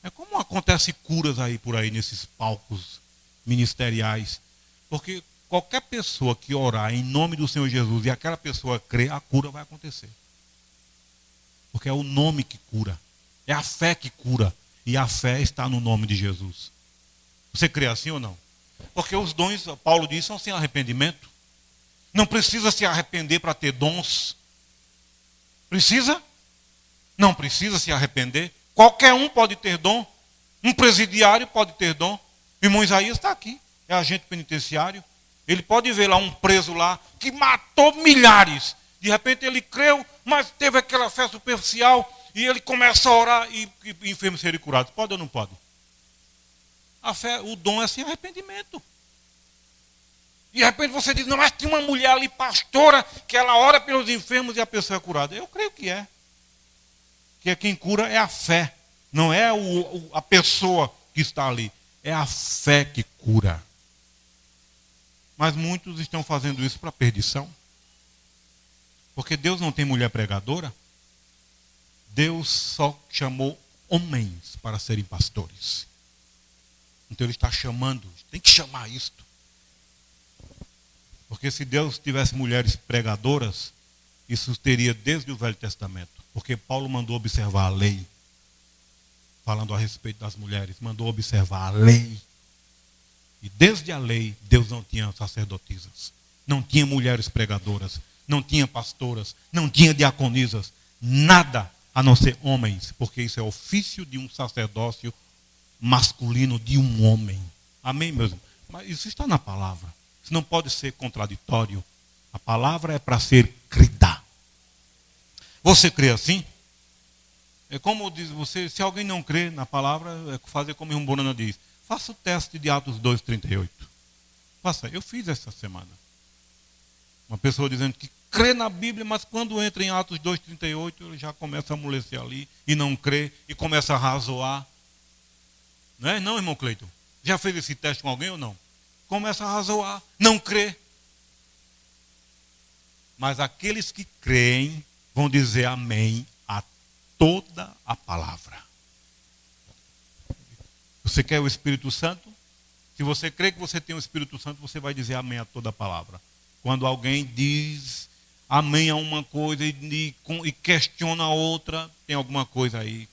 É como acontece curas aí por aí, nesses palcos ministeriais. Porque qualquer pessoa que orar em nome do Senhor Jesus e aquela pessoa crer, a cura vai acontecer. Porque é o nome que cura. É a fé que cura. E a fé está no nome de Jesus. Você crê assim ou não? Porque os dons, Paulo diz, são sem arrependimento. Não precisa se arrepender para ter dons. Precisa? Não precisa se arrepender. Qualquer um pode ter dom. Um presidiário pode ter dom. O irmão Isaías está aqui. É agente penitenciário. Ele pode ver lá um preso lá que matou milhares. De repente ele creu, mas teve aquela fé superficial. E ele começa a orar e enfermos serem curados. Pode ou não pode? A fé, o dom é sem arrependimento. E de repente você diz, não, mas tem uma mulher ali, pastora, que ela ora pelos enfermos e a pessoa é curada. Eu creio que é. Que quem cura é a fé. Não é a pessoa que está ali. É a fé que cura. Mas muitos estão fazendo isso para perdição. Porque Deus não tem mulher pregadora. Deus só chamou homens para serem pastores. Então ele está chamando, tem que chamar isto. Porque se Deus tivesse mulheres pregadoras, isso teria desde o Velho Testamento. Porque Paulo mandou observar a lei. Falando a respeito das mulheres, mandou observar a lei. E desde a lei, Deus não tinha sacerdotisas. Não tinha mulheres pregadoras. Não tinha pastoras. Não tinha diaconisas. Nada a não ser homens, porque isso é ofício de um sacerdócio masculino de um homem. Amém, meus irmãos? Mas isso está na palavra. Isso não pode ser contraditório. A palavra é para ser crida. Você crê assim? É como diz você, se alguém não crê na palavra, é fazer como o irmão Bonana diz. Faça o teste de Atos 2:38. Faça, eu fiz essa semana. Uma pessoa dizendo que crê na Bíblia, mas quando entra em Atos 2:38, ele já começa a amolecer ali e não crê e começa a razoar. Não é não, irmão Cleiton? Já fez esse teste com alguém ou não? Começa a razoar, não crê. Mas aqueles que creem vão dizer amém a toda a palavra. Você quer o Espírito Santo? Se você crê que você tem o Espírito Santo, você vai dizer amém a toda a palavra. Quando alguém diz amém a uma coisa e questiona a outra, tem alguma coisa aí.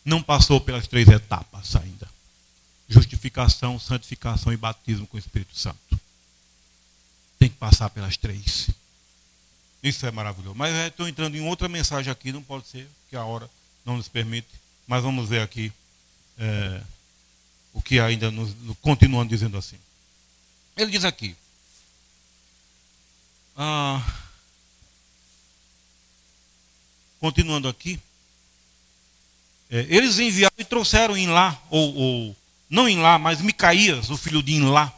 Não passou pelas 3 etapas ainda. Justificação, santificação e batismo com o Espírito Santo. Tem que passar pelas 3. Isso é maravilhoso. Mas eu estou entrando em outra mensagem aqui, não pode ser, que a hora não nos permite. Mas vamos ver aqui o que ainda continuando dizendo assim. Ele diz aqui. Continuando aqui. Eles enviaram e trouxeram Inlá, ou não Inlá, mas Micaías, o filho de Inlá.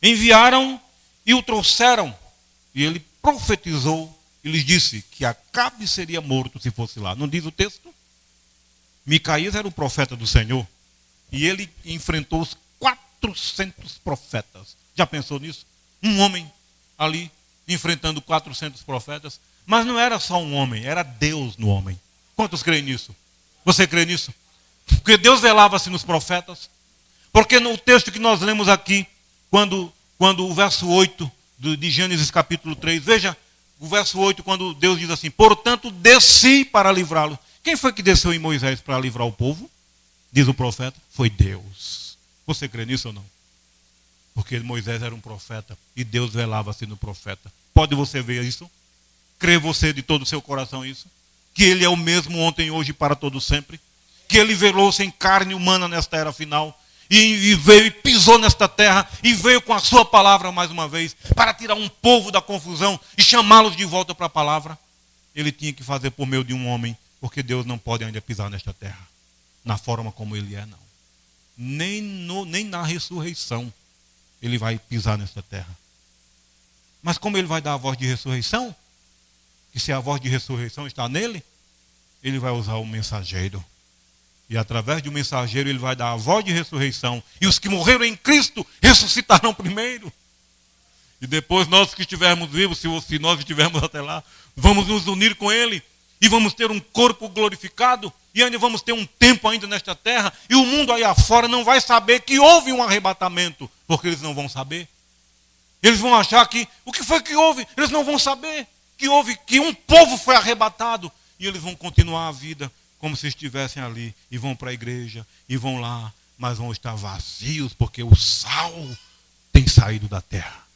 Enviaram e o trouxeram. E ele profetizou e lhes disse que Acabe seria morto se fosse lá. Não diz o texto? Micaías era o profeta do Senhor. E ele enfrentou os 400 profetas. Já pensou nisso? Um homem ali enfrentando 400 profetas. Mas não era só um homem, era Deus no homem. Quantos creem nisso? Você crê nisso? Porque Deus velava-se nos profetas. Porque no texto que nós lemos aqui, quando o verso 8 de Gênesis capítulo 3, veja o verso 8, quando Deus diz assim: portanto, desci para livrá-lo. Quem foi que desceu em Moisés para livrar o povo? Diz o profeta, foi Deus. Você crê nisso ou não? Porque Moisés era um profeta e Deus velava-se no profeta. Pode você ver isso? Crê você de todo o seu coração isso? Que ele é o mesmo ontem, hoje e para todo sempre? Que ele velou-se em carne humana nesta era final? E veio e pisou nesta terra e veio com a sua palavra mais uma vez para tirar um povo da confusão e chamá-los de volta para a palavra? Ele tinha que fazer por meio de um homem, porque Deus não pode ainda pisar nesta terra na forma como ele é, não. Nem na ressurreição ele vai pisar nesta terra. Mas como ele vai dar a voz de ressurreição? Que se a voz de ressurreição está nele, ele vai usar o mensageiro. E através de um mensageiro ele vai dar a voz de ressurreição. E os que morreram em Cristo ressuscitarão primeiro. E depois nós que estivermos vivos, se nós estivermos até lá, vamos nos unir com ele. E vamos ter um corpo glorificado. E ainda vamos ter um tempo ainda nesta terra. E o mundo aí afora não vai saber que houve um arrebatamento. Porque eles não vão saber. Eles vão achar que, o que foi que houve? Eles não vão saber que um povo foi arrebatado. E eles vão continuar a vida como se estivessem ali. E vão para a igreja, e vão lá. Mas vão estar vazios, porque o sal tem saído da terra.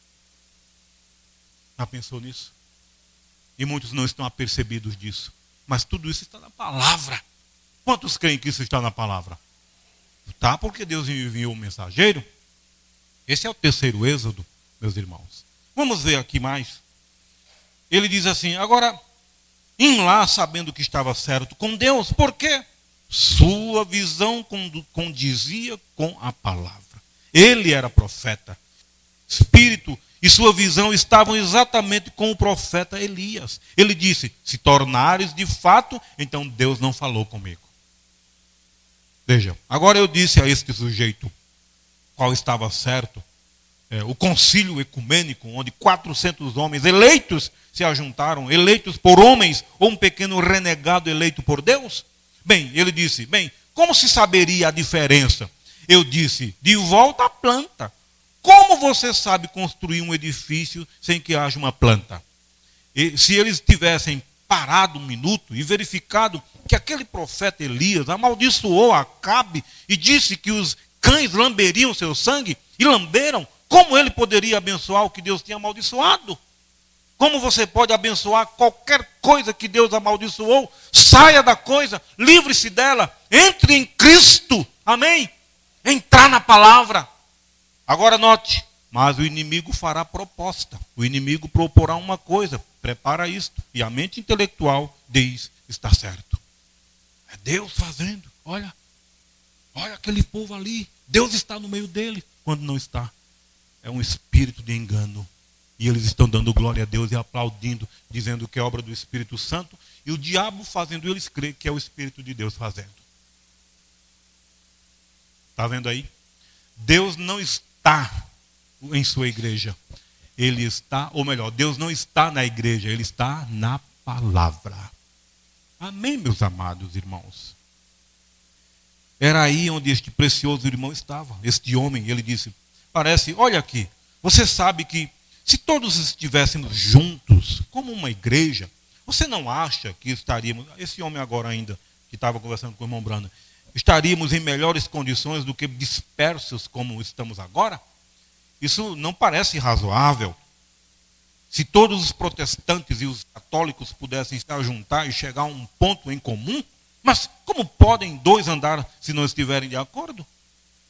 Já pensou nisso? E muitos não estão apercebidos disso. Mas tudo isso está na palavra. Quantos creem que isso está na palavra? Tá, porque Deus enviou um mensageiro. Esse é o terceiro êxodo, meus irmãos. Vamos ver aqui mais. Ele diz assim: agora, lá sabendo que estava certo com Deus, porque sua visão condizia com a palavra. Ele era profeta. Espírito e sua visão estavam exatamente com o profeta Elias. Ele disse: se tornares de fato, então Deus não falou comigo. Veja, agora eu disse a este sujeito qual estava certo. O concílio ecumênico, onde 400 homens eleitos se ajuntaram, eleitos por homens, ou um pequeno renegado eleito por Deus. Bem, ele disse: bem, como se saberia a diferença? Eu disse: de volta à planta. Como você sabe construir um edifício sem que haja uma planta? E se eles tivessem parado um minuto e verificado que aquele profeta Elias amaldiçoou Acabe e disse que os cães lamberiam seu sangue, e lamberam, como ele poderia abençoar o que Deus tinha amaldiçoado? Como você pode abençoar qualquer coisa que Deus amaldiçoou? Saia da coisa, livre-se dela, entre em Cristo, amém? Entrar na palavra. Agora note, mas o inimigo fará proposta. O inimigo proporá uma coisa, prepara isto. E a mente intelectual diz: está certo. É Deus fazendo. Olha aquele povo ali. Deus está no meio dele. Quando não está, é um espírito de engano. E eles estão dando glória a Deus e aplaudindo, dizendo que é obra do Espírito Santo. E o diabo fazendo eles crer que é o Espírito de Deus fazendo. Está vendo aí? Deus não está em sua igreja. Ele está, ou melhor, Deus não está na igreja, ele está na palavra. Amém, meus amados irmãos? Era aí onde este precioso irmão estava. Este homem, ele disse: parece, olha aqui, você sabe que se todos estivéssemos juntos, como uma igreja, você não acha que estaríamos, esse homem agora ainda, que estava conversando com o irmão Brana, estaríamos em melhores condições do que dispersos como estamos agora? Isso não parece razoável. Se todos os protestantes e os católicos pudessem se ajuntar e chegar a um ponto em comum, mas como podem dois andar se não estiverem de acordo?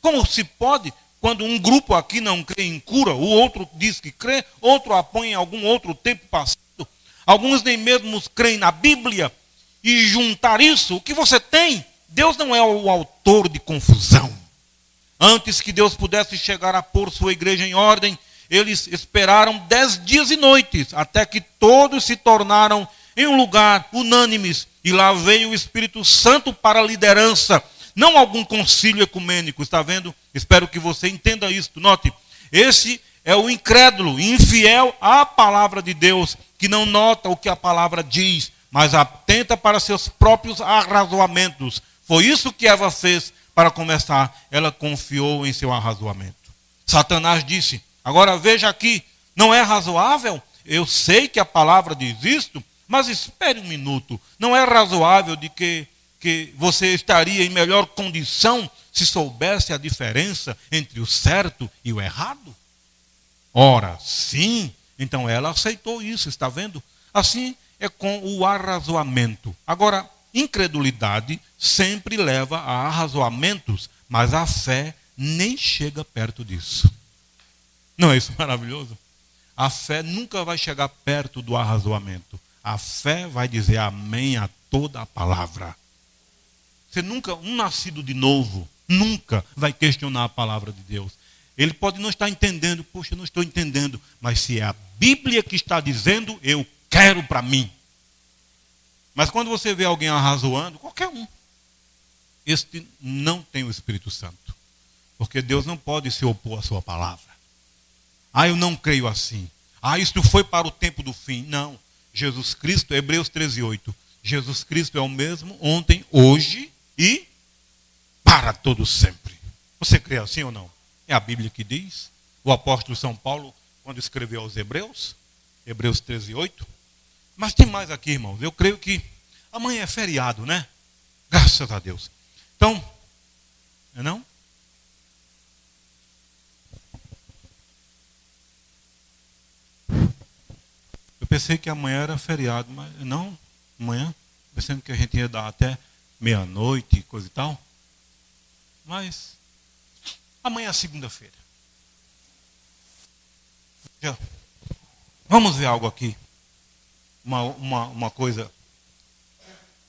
Como se pode, quando um grupo aqui não crê em cura, o outro diz que crê, outro apoia em algum outro tempo passado, alguns nem mesmo creem na Bíblia, e juntar isso, o que você tem? Deus não é o autor de confusão. Antes que Deus pudesse chegar a pôr sua igreja em ordem, eles esperaram 10 dias e noites, até que todos se tornaram em um lugar unânimes. E lá veio o Espírito Santo para a liderança. Não algum concílio ecumênico, está vendo? Espero que você entenda isso. Note, esse é o incrédulo, infiel à palavra de Deus, que não nota o que a palavra diz, mas atenta para seus próprios arrazoamentos. Foi isso que Eva fez para começar. Ela confiou em seu arrazoamento. Satanás disse, agora veja aqui, não é razoável? Eu sei que a palavra diz isto, mas espere um minuto. Não é razoável de que você estaria em melhor condição se soubesse a diferença entre o certo e o errado? Ora, sim. Então ela aceitou isso, está vendo? Assim é com o arrazoamento. Agora, incredulidade sempre leva a arrazoamentos, mas a fé nem chega perto disso. Não é isso maravilhoso? A fé nunca vai chegar perto do arrazoamento. A fé vai dizer amém a toda a palavra. Você nunca, um nascido de novo, nunca vai questionar a palavra de Deus. Ele pode não estar entendendo, poxa, eu não estou entendendo, mas se é a Bíblia que está dizendo, eu quero para mim. Mas quando você vê alguém arrazoando, qualquer um, este não tem o Espírito Santo. Porque Deus não pode se opor à sua palavra. Ah, eu não creio assim. Ah, isto foi para o tempo do fim. Não. Jesus Cristo, Hebreus 13:8. Jesus Cristo é o mesmo ontem, hoje e para todo sempre. Você crê assim ou não? É a Bíblia que diz. O apóstolo São Paulo, quando escreveu aos Hebreus, Hebreus 13:8. Mas tem mais aqui, irmãos. Eu creio que amanhã é feriado, né? Graças a Deus. Então, não? Eu pensei que amanhã era feriado, mas não, amanhã, pensando que a gente ia dar até meia-noite, coisa e tal. Mas amanhã é segunda-feira. Vamos ver algo aqui. Uma coisa.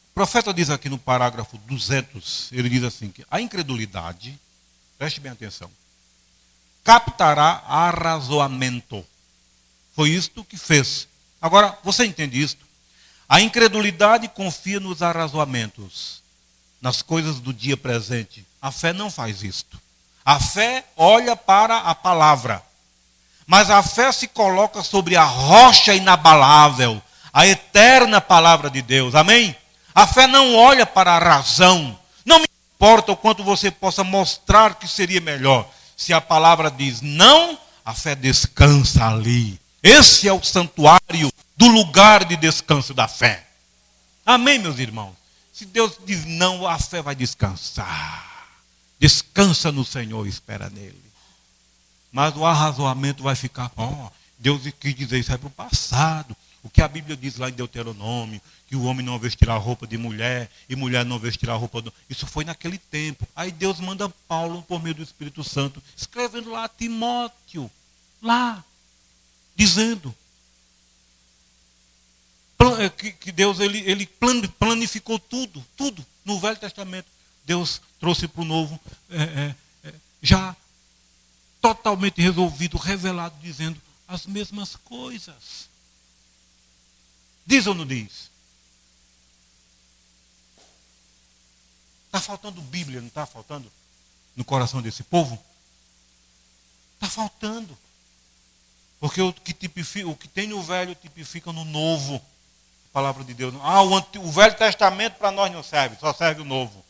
O profeta diz aqui no parágrafo 200, ele diz assim, que a incredulidade, preste bem atenção, captará arrazoamento. Foi isto que fez. Agora, você entende isto? A incredulidade confia nos arrazoamentos, nas coisas do dia presente. A fé não faz isto. A fé olha para a palavra. Mas a fé se coloca sobre a rocha inabalável, a eterna palavra de Deus. Amém? A fé não olha para a razão. Não me importa o quanto você possa mostrar que seria melhor. Se a palavra diz não, a fé descansa ali. Esse é o santuário do lugar de descanso da fé. Amém, meus irmãos? Se Deus diz não, a fé vai descansar. Descansa no Senhor e espera nele. Mas o arrazoamento vai ficar, Deus quis dizer isso aí para o passado. O que a Bíblia diz lá em Deuteronômio, que o homem não vestirá roupa de mulher, e mulher não vestirá roupa de... Isso foi naquele tempo. Aí Deus manda Paulo, por meio do Espírito Santo, escrevendo lá a Timóteo, lá, dizendo que Deus ele planificou tudo no Velho Testamento. Deus trouxe para o Novo já totalmente resolvido, revelado, dizendo as mesmas coisas. Diz ou não diz? Está faltando Bíblia, não está faltando no coração desse povo? Está faltando. Porque o que tem no velho tipifica no novo. A palavra de Deus. O Velho Testamento para nós não serve, só serve o novo.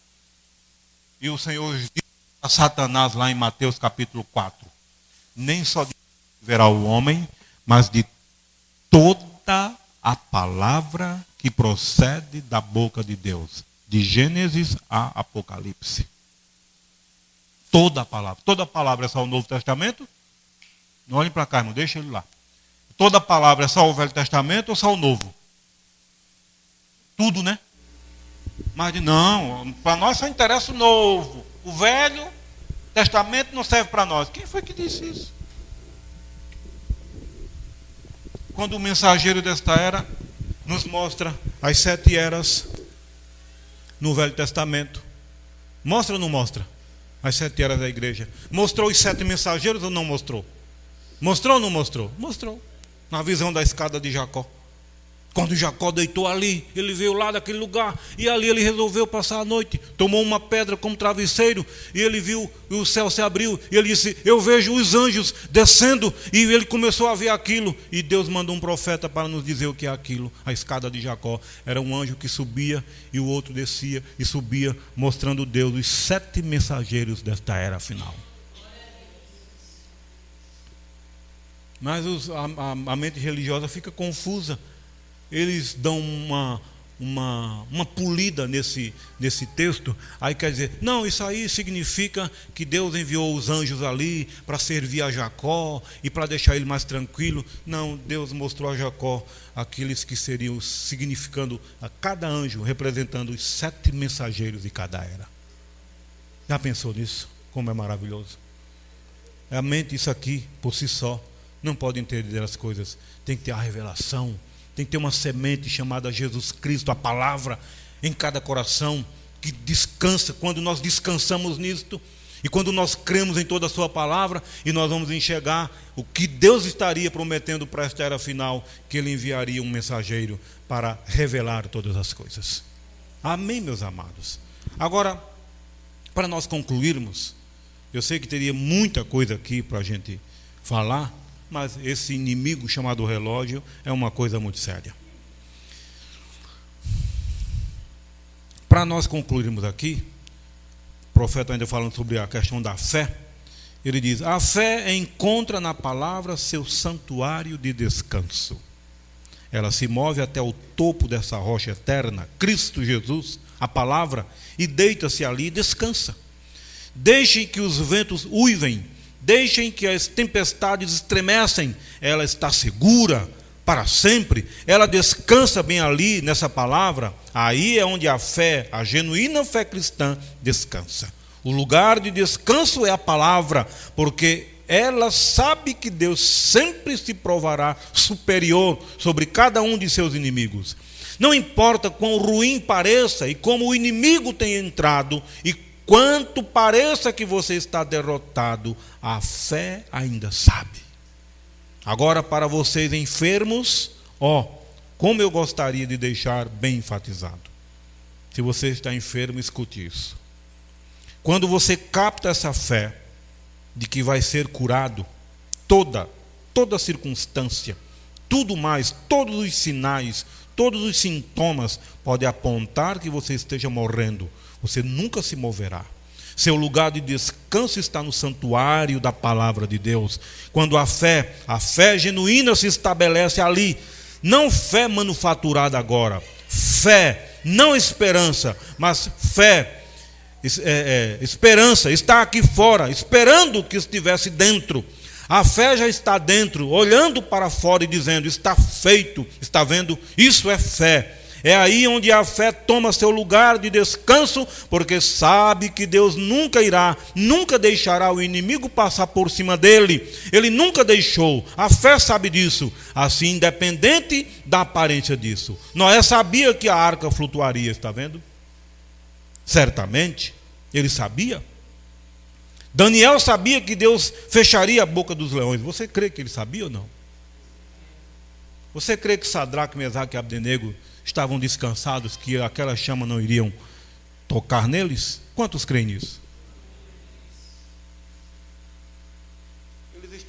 E o Senhor diz a Satanás lá em Mateus capítulo 4. Nem só de verá o homem, mas de toda a palavra que procede da boca de Deus. De Gênesis a Apocalipse. Toda a palavra. Toda a palavra é só o Novo Testamento? Não olhem para cá, irmão, deixa ele lá. Toda a palavra é só o Velho Testamento ou só o Novo? Tudo, né? Mas não, para nós só interessa o Novo. O Velho Testamento não serve para nós. Quem foi que disse isso? Quando o mensageiro desta era nos mostra as 7 eras no Velho Testamento. Mostra ou não mostra? As 7 eras da igreja. Mostrou os 7 mensageiros ou não mostrou? Mostrou ou não mostrou? Mostrou. Na visão da escada de Jacó. Quando Jacó deitou ali, ele veio lá daquele lugar, e ali ele resolveu passar a noite, tomou uma pedra como travesseiro, e ele viu, e o céu se abriu, e ele disse, eu vejo os anjos descendo, e ele começou a ver aquilo, e Deus mandou um profeta para nos dizer o que é aquilo. A escada de Jacó era um anjo que subia, e o outro descia, e subia, mostrando Deus os 7 mensageiros desta era final. Mas a mente religiosa fica confusa. Eles dão uma polida nesse texto. Aí quer dizer, não, isso aí significa que Deus enviou os anjos ali para servir a Jacó e para deixar ele mais tranquilo. Não, Deus mostrou a Jacó aqueles que seriam significando a cada anjo, representando os 7 mensageiros de cada era. Já pensou nisso? Como é maravilhoso. A mente, isso aqui, por si só, não pode entender as coisas. Tem que ter a revelação. Tem que ter uma semente chamada Jesus Cristo, a palavra, em cada coração, que descansa. Quando nós descansamos nisto, e quando nós cremos em toda a sua palavra, e nós vamos enxergar o que Deus estaria prometendo para esta era final, que Ele enviaria um mensageiro para revelar todas as coisas. Amém, meus amados? Agora, para nós concluirmos, eu sei que teria muita coisa aqui para a gente falar, mas esse inimigo chamado relógio é uma coisa muito séria. Para nós concluirmos aqui, o profeta ainda falando sobre a questão da fé, ele diz, a fé encontra na palavra seu santuário de descanso. Ela se move até o topo dessa rocha eterna, Cristo Jesus, a palavra, e deita-se ali e descansa. Deixem que os ventos uivem, deixem que as tempestades estremecem, ela está segura para sempre, ela descansa bem ali nessa palavra. Aí é onde a fé, a genuína fé cristã, descansa. O lugar de descanso é a palavra, porque ela sabe que Deus sempre se provará superior sobre cada um de seus inimigos. Não importa quão ruim pareça e como o inimigo tenha entrado e quanto pareça que você está derrotado, a fé ainda sabe. Agora, para vocês enfermos, como eu gostaria de deixar bem enfatizado. Se você está enfermo, escute isso. Quando você capta essa fé de que vai ser curado, toda circunstância, tudo mais, todos os sinais, todos os sintomas podem apontar que você esteja morrendo. Você nunca se moverá. Seu lugar de descanso está no santuário da palavra de Deus. Quando a fé genuína se estabelece ali, não fé manufaturada agora, fé, não esperança, mas fé, esperança, está aqui fora, esperando que estivesse dentro. A fé já está dentro, olhando para fora e dizendo, está feito, está vendo? Isso é fé. É aí onde a fé toma seu lugar de descanso, porque sabe que Deus nunca deixará o inimigo passar por cima dele. Ele nunca deixou. A fé sabe disso. Assim, independente da aparência disso. Noé sabia que a arca flutuaria, está vendo? Certamente, ele sabia. Daniel sabia que Deus fecharia a boca dos leões. Você crê que ele sabia ou não? Você crê que Sadraque, Mesaque e Abdenego estavam descansados, que aquela chama não iriam tocar neles? Quantos creem nisso? Eles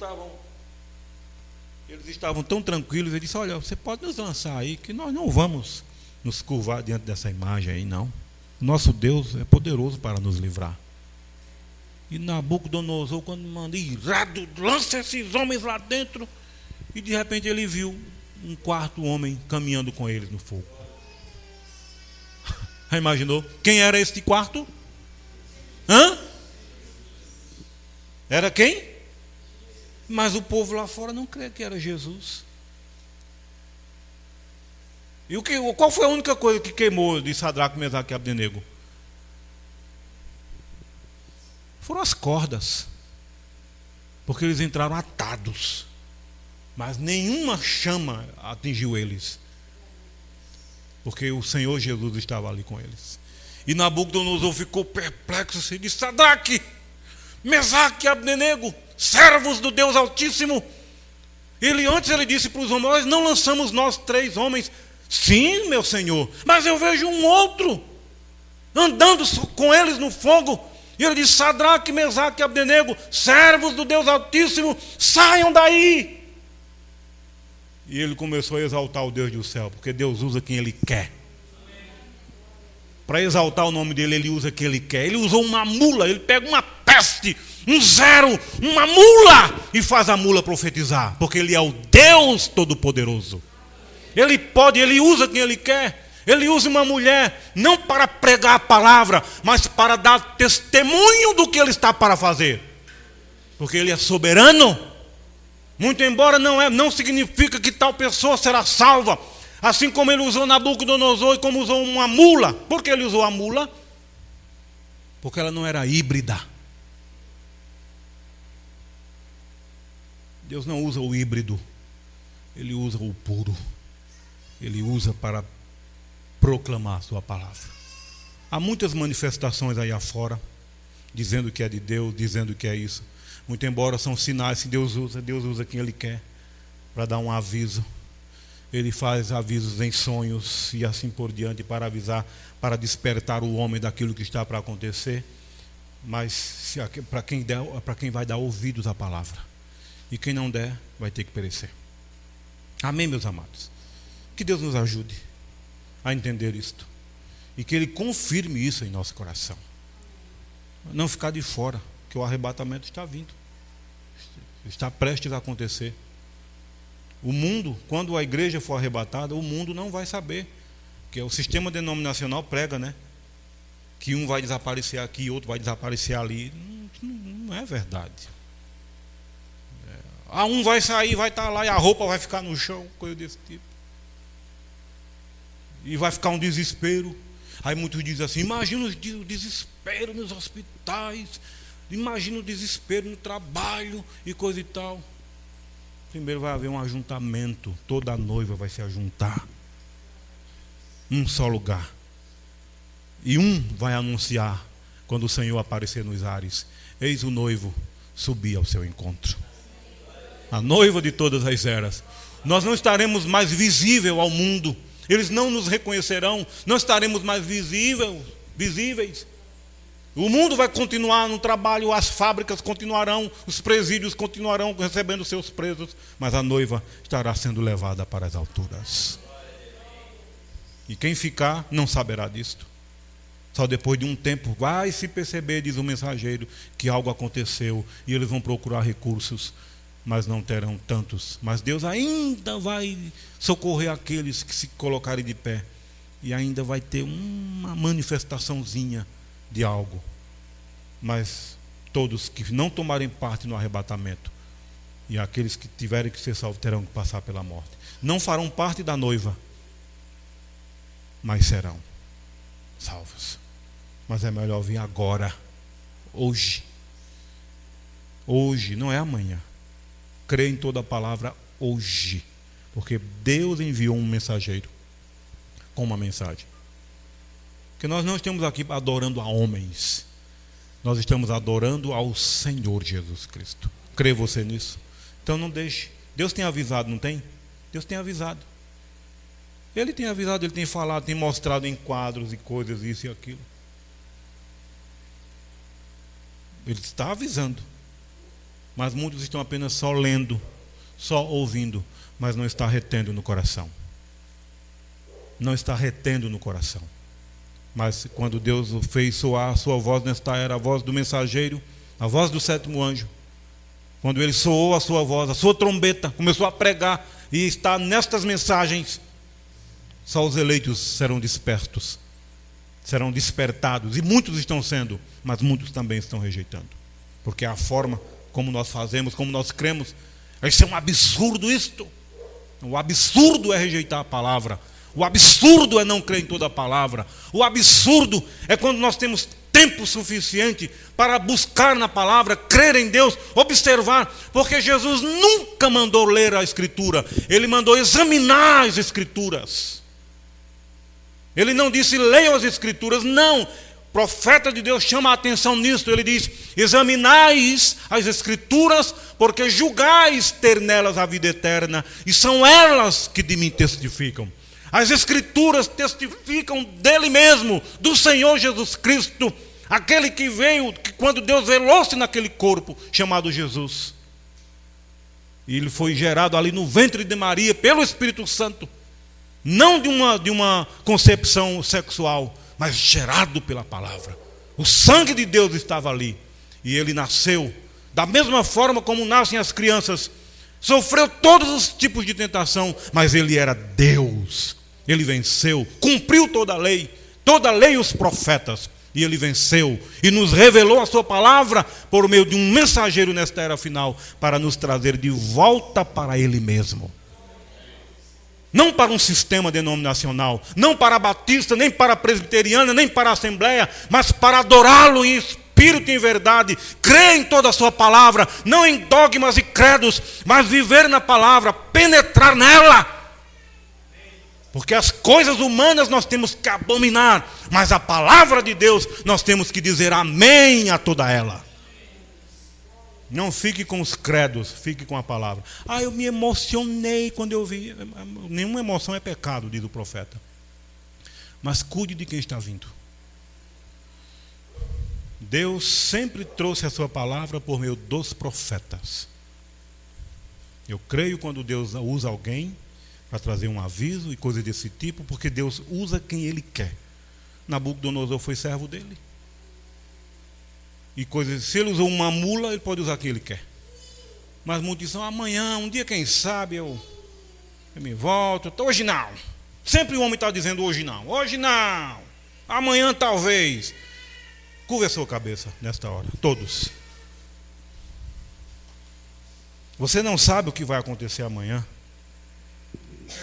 estavam tão tranquilos. Ele disse, olha, você pode nos lançar aí, que nós não vamos nos curvar diante dessa imagem aí, não. Nosso Deus é poderoso para nos livrar. E Nabucodonosor, quando manda, irado, lança esses homens lá dentro, e de repente ele viu um quarto homem caminhando com eles no fogo. Já imaginou? Quem era este quarto? Era quem? Mas o povo lá fora não crê que era Jesus. E qual foi a única coisa que queimou de Sadraque, Mesaque e Abdenego? Foram as cordas. Porque eles entraram atados. Mas nenhuma chama atingiu eles. Porque o Senhor Jesus estava ali com eles. E Nabucodonosor ficou perplexo e disse, Sadraque, Mesaque e Abdenego, servos do Deus Altíssimo, Antes ele disse para os homens: nós não lançamos nós 3 homens? Sim, meu Senhor, mas eu vejo um outro andando com eles no fogo. E ele disse: Sadraque, Mesaque e Abdenego, servos do Deus Altíssimo, saiam daí. E ele começou a exaltar o Deus do céu, porque Deus usa quem Ele quer. Para exaltar o nome dele, Ele usa quem Ele quer. Ele usou uma mula, ele pega uma peste, um zero, uma mula, e faz a mula profetizar, porque Ele é o Deus Todo-Poderoso. Ele usa quem Ele quer. Ele usa uma mulher não para pregar a palavra, mas para dar testemunho do que Ele está para fazer. Porque Ele é soberano. Muito embora não significa que tal pessoa será salva. Assim como Ele usou Nabucodonosor e como usou uma mula. Por que Ele usou a mula? Porque ela não era híbrida. Deus não usa o híbrido. Ele usa o puro. Ele usa para proclamar a sua palavra. Há muitas manifestações aí afora, dizendo que é de Deus, dizendo que é isso. Muito embora são sinais que Deus usa quem Ele quer para dar um aviso. Ele faz avisos em sonhos e assim por diante para avisar, para despertar o homem daquilo que está para acontecer. Mas para quem vai dar ouvidos à palavra. E quem não der, vai ter que perecer. Amém, meus amados? Que Deus nos ajude a entender isto. E que Ele confirme isso em nosso coração. Não ficar de fora, que o arrebatamento está vindo. Está prestes a acontecer. O mundo, quando a igreja for arrebatada, o mundo não vai saber. Que o sistema denominacional prega, né? Que um vai desaparecer aqui, outro vai desaparecer ali. Não é verdade. Um vai sair, vai estar lá e a roupa vai ficar no chão, coisa desse tipo. E vai ficar um desespero. Aí muitos dizem assim: imagina o desespero nos hospitais, imagina o desespero no trabalho e coisa e tal. Primeiro vai haver um ajuntamento, toda a noiva vai se ajuntar, um só lugar. E um vai anunciar, quando o Senhor aparecer nos ares: eis o noivo subir ao seu encontro. A noiva de todas as eras. Nós não estaremos mais visível ao mundo. Eles não nos reconhecerão, não estaremos mais visíveis. O mundo vai continuar no trabalho, as fábricas continuarão, os presídios continuarão recebendo seus presos, mas a noiva estará sendo levada para as alturas. E quem ficar não saberá disto. Só depois de um tempo vai se perceber, diz o mensageiro, que algo aconteceu, e eles vão procurar recursos, mas não terão tantos. Mas Deus ainda vai socorrer aqueles que se colocarem de pé. E ainda vai ter uma manifestaçãozinha de algo. Mas todos que não tomarem parte no arrebatamento, e aqueles que tiverem que ser salvos, terão que passar pela morte. Não farão parte da noiva, mas serão salvos. Mas é melhor vir agora, hoje. Hoje, não é amanhã. Crê em toda a palavra hoje, porque Deus enviou um mensageiro com uma mensagem. Porque nós não estamos aqui adorando a homens, nós estamos adorando ao Senhor Jesus Cristo. Crê você nisso? Então não deixe. Deus tem avisado, não tem? Deus tem avisado. Ele tem avisado, Ele tem falado, tem mostrado em quadros e coisas, isso e aquilo. Ele está avisando. Mas muitos estão apenas só lendo, só ouvindo, mas não está retendo no coração. Não está retendo no coração. Mas quando Deus fez soar a sua voz nesta era, a voz do mensageiro, a voz do 7º anjo, quando ele soou a sua voz, a sua trombeta, começou a pregar, e está nestas mensagens, só os eleitos serão despertos, serão despertados, e muitos estão sendo, mas muitos também estão rejeitando, porque a forma como nós fazemos, como nós cremos, isso é um absurdo isto. O absurdo é rejeitar a palavra. O absurdo é não crer em toda a palavra. O absurdo é quando nós temos tempo suficiente para buscar na palavra, crer em Deus, observar, porque Jesus nunca mandou ler a Escritura, Ele mandou examinar as Escrituras. Ele não disse leiam as Escrituras, não. profeta de Deus chama a atenção nisso. Ele diz: examinais as Escrituras, porque julgais ter nelas a vida eterna, e são elas que de mim testificam. As Escrituras testificam dele mesmo, do Senhor Jesus Cristo, aquele que veio, que quando Deus velou-se naquele corpo chamado Jesus. E ele foi gerado ali no ventre de Maria pelo Espírito Santo, não de uma concepção sexual, mas gerado pela palavra. O sangue de Deus estava ali, e ele nasceu da mesma forma como nascem as crianças. Sofreu todos os tipos de tentação, mas ele era Deus. Ele venceu, cumpriu toda a lei e os profetas, e ele venceu e nos revelou a sua palavra por meio de um mensageiro nesta era final, para nos trazer de volta para ele mesmo. Não para um sistema denominacional, não para a batista, nem para a presbiteriana, nem para a assembleia, mas para adorá-lo em espírito e em verdade, crer em toda a sua palavra, não em dogmas e credos, mas viver na palavra, penetrar nela. Porque as coisas humanas nós temos que abominar, mas a palavra de Deus nós temos que dizer amém a toda ela. Não fique com os credos, fique com a palavra. Eu me emocionei quando eu vi. Nenhuma emoção é pecado, diz o profeta. Mas cuide de quem está vindo. Deus sempre trouxe a sua palavra por meio dos profetas. Eu creio quando Deus usa alguém para trazer um aviso e coisas desse tipo, porque Deus usa quem Ele quer. Nabucodonosor foi servo dele. E coisas, se ele usou uma mula, ele pode usar quem ele quer. Mas muitos dizem: amanhã, um dia, quem sabe, eu me volto. Hoje não. Sempre o homem está dizendo hoje não. Hoje não. Amanhã talvez. Curva a sua cabeça nesta hora. Todos. Você não sabe o que vai acontecer amanhã.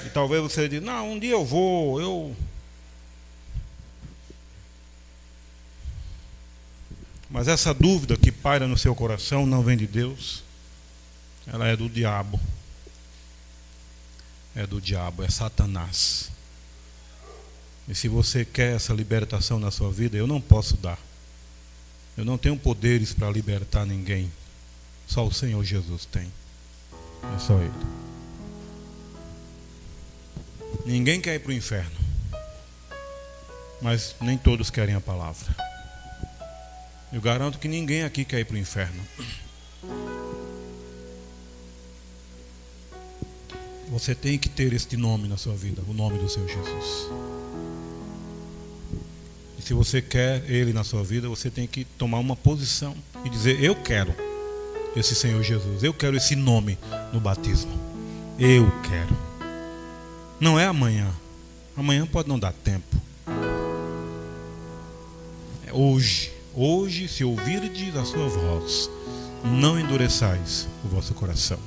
E talvez você diga: não, um dia eu vou, Mas essa dúvida que paira no seu coração não vem de Deus. Ela é do diabo. É do diabo, é Satanás. E se você quer essa libertação na sua vida, eu não posso dar. Eu não tenho poderes para libertar ninguém. Só o Senhor Jesus tem. É só Ele. Ninguém quer ir para o inferno, mas nem todos querem a palavra. Eu garanto que ninguém aqui quer ir para o inferno. Você tem que ter este nome na sua vida, o nome do Senhor Jesus. E se você quer Ele na sua vida, você tem que tomar uma posição e dizer: eu quero esse Senhor Jesus, eu quero esse nome no batismo. Eu quero. Não é amanhã. Amanhã pode não dar tempo. É hoje. Hoje, se ouvirdes a sua voz, não endureçais o vosso coração.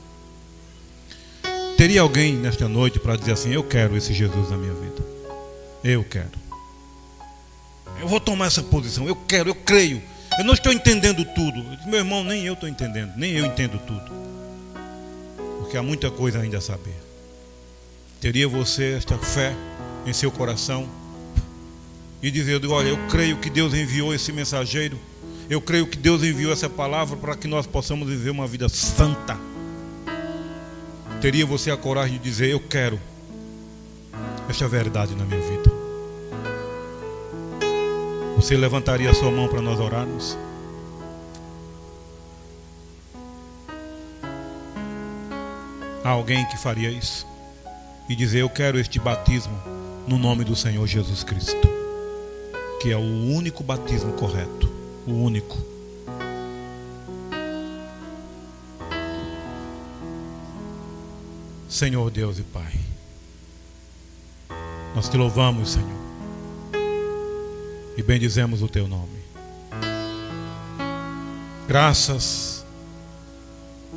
Teria alguém nesta noite para dizer assim: eu quero esse Jesus na minha vida. Eu quero. Eu vou tomar essa posição. Eu quero, eu creio. Eu não estou entendendo tudo. Meu irmão, nem eu estou entendendo. Nem eu entendo tudo. Porque há muita coisa ainda a saber. Teria você esta fé em seu coração e dizer: olha, eu creio que Deus enviou esse mensageiro, eu creio que Deus enviou essa palavra para que nós possamos viver uma vida santa. Teria você a coragem de dizer: eu quero esta verdade na minha vida? Você levantaria a sua mão para nós orarmos? Há alguém que faria isso e dizer: eu quero este batismo no nome do Senhor Jesus Cristo, que é o único batismo correto, o único. Senhor Deus e Pai, nós te louvamos, Senhor, e bendizemos o teu nome. Graças,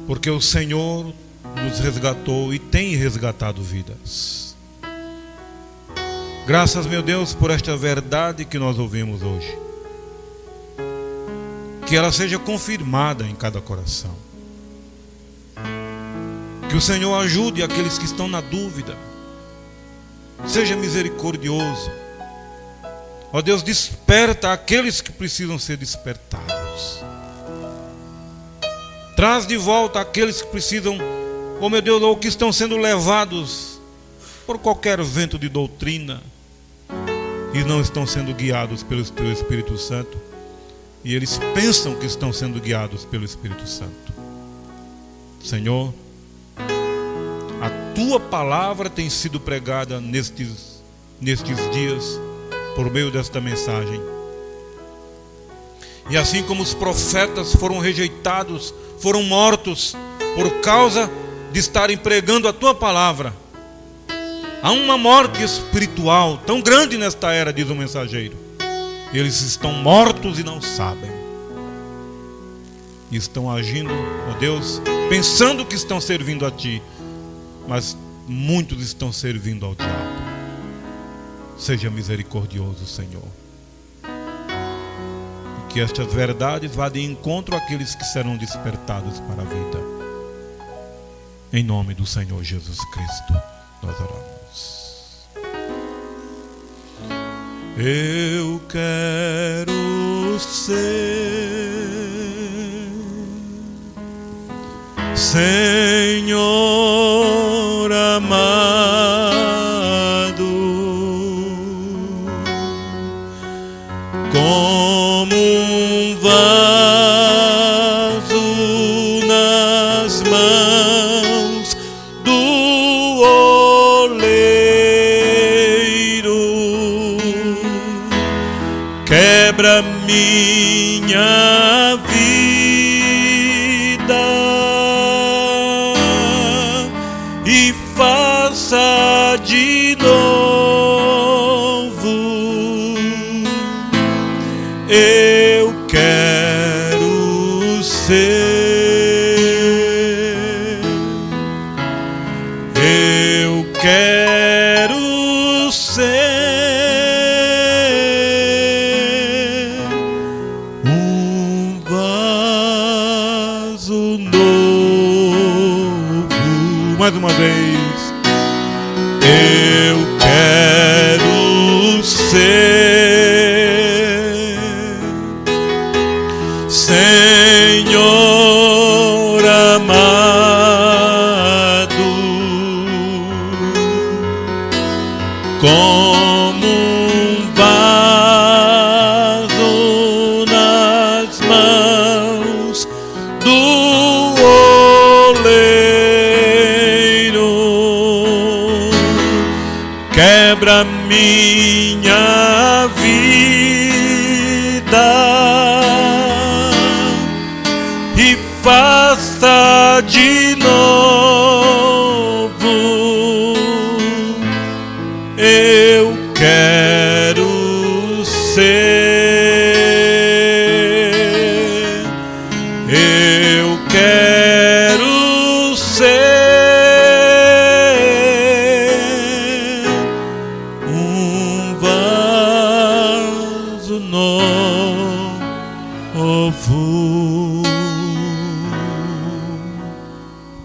porque o Senhor nos resgatou e tem resgatado vidas. Graças, meu Deus, por esta verdade que nós ouvimos hoje. Que ela seja confirmada em cada coração. Que o Senhor ajude aqueles que estão na dúvida. Seja misericordioso. Ó Deus, desperta aqueles que precisam ser despertados. Traz de volta aqueles que precisam, ó meu Deus, ou que estão sendo levados por qualquer vento de doutrina e não estão sendo guiados pelo Teu Espírito Santo, e eles pensam que estão sendo guiados pelo Espírito Santo. Senhor, a Tua palavra tem sido pregada nestes dias por meio desta mensagem. E assim como os profetas foram rejeitados, foram mortos por causa de estarem pregando a Tua palavra, há uma morte espiritual tão grande nesta era, diz o mensageiro. Eles estão mortos e não sabem. E estão agindo, ó Deus, pensando que estão servindo a Ti, mas muitos estão servindo ao diabo. Seja misericordioso, Senhor. E que estas verdades vá de encontro àqueles que serão despertados para a vida. Em nome do Senhor Jesus Cristo, nós oramos. Eu quero ser, Senhor amado, como um vaso nas mãos do oleiro. Quebra minha vida e faça de novo. Eu quero ser, eu quero ser um vaso novo. Mais uma vez. Eu quero ser, Senhor amado, como um vaso nas mãos do oleiro. Quebra minha vida e faça de novo. Eu quero ser, eu quero ser um vaso novo.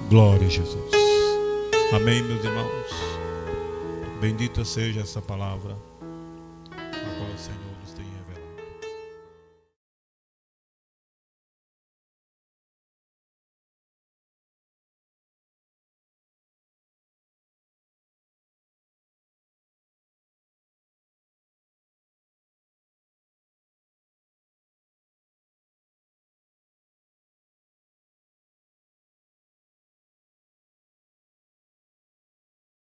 Glória a Jesus. Amém, meus irmãos. Bendita seja essa palavra, a qual o Senhor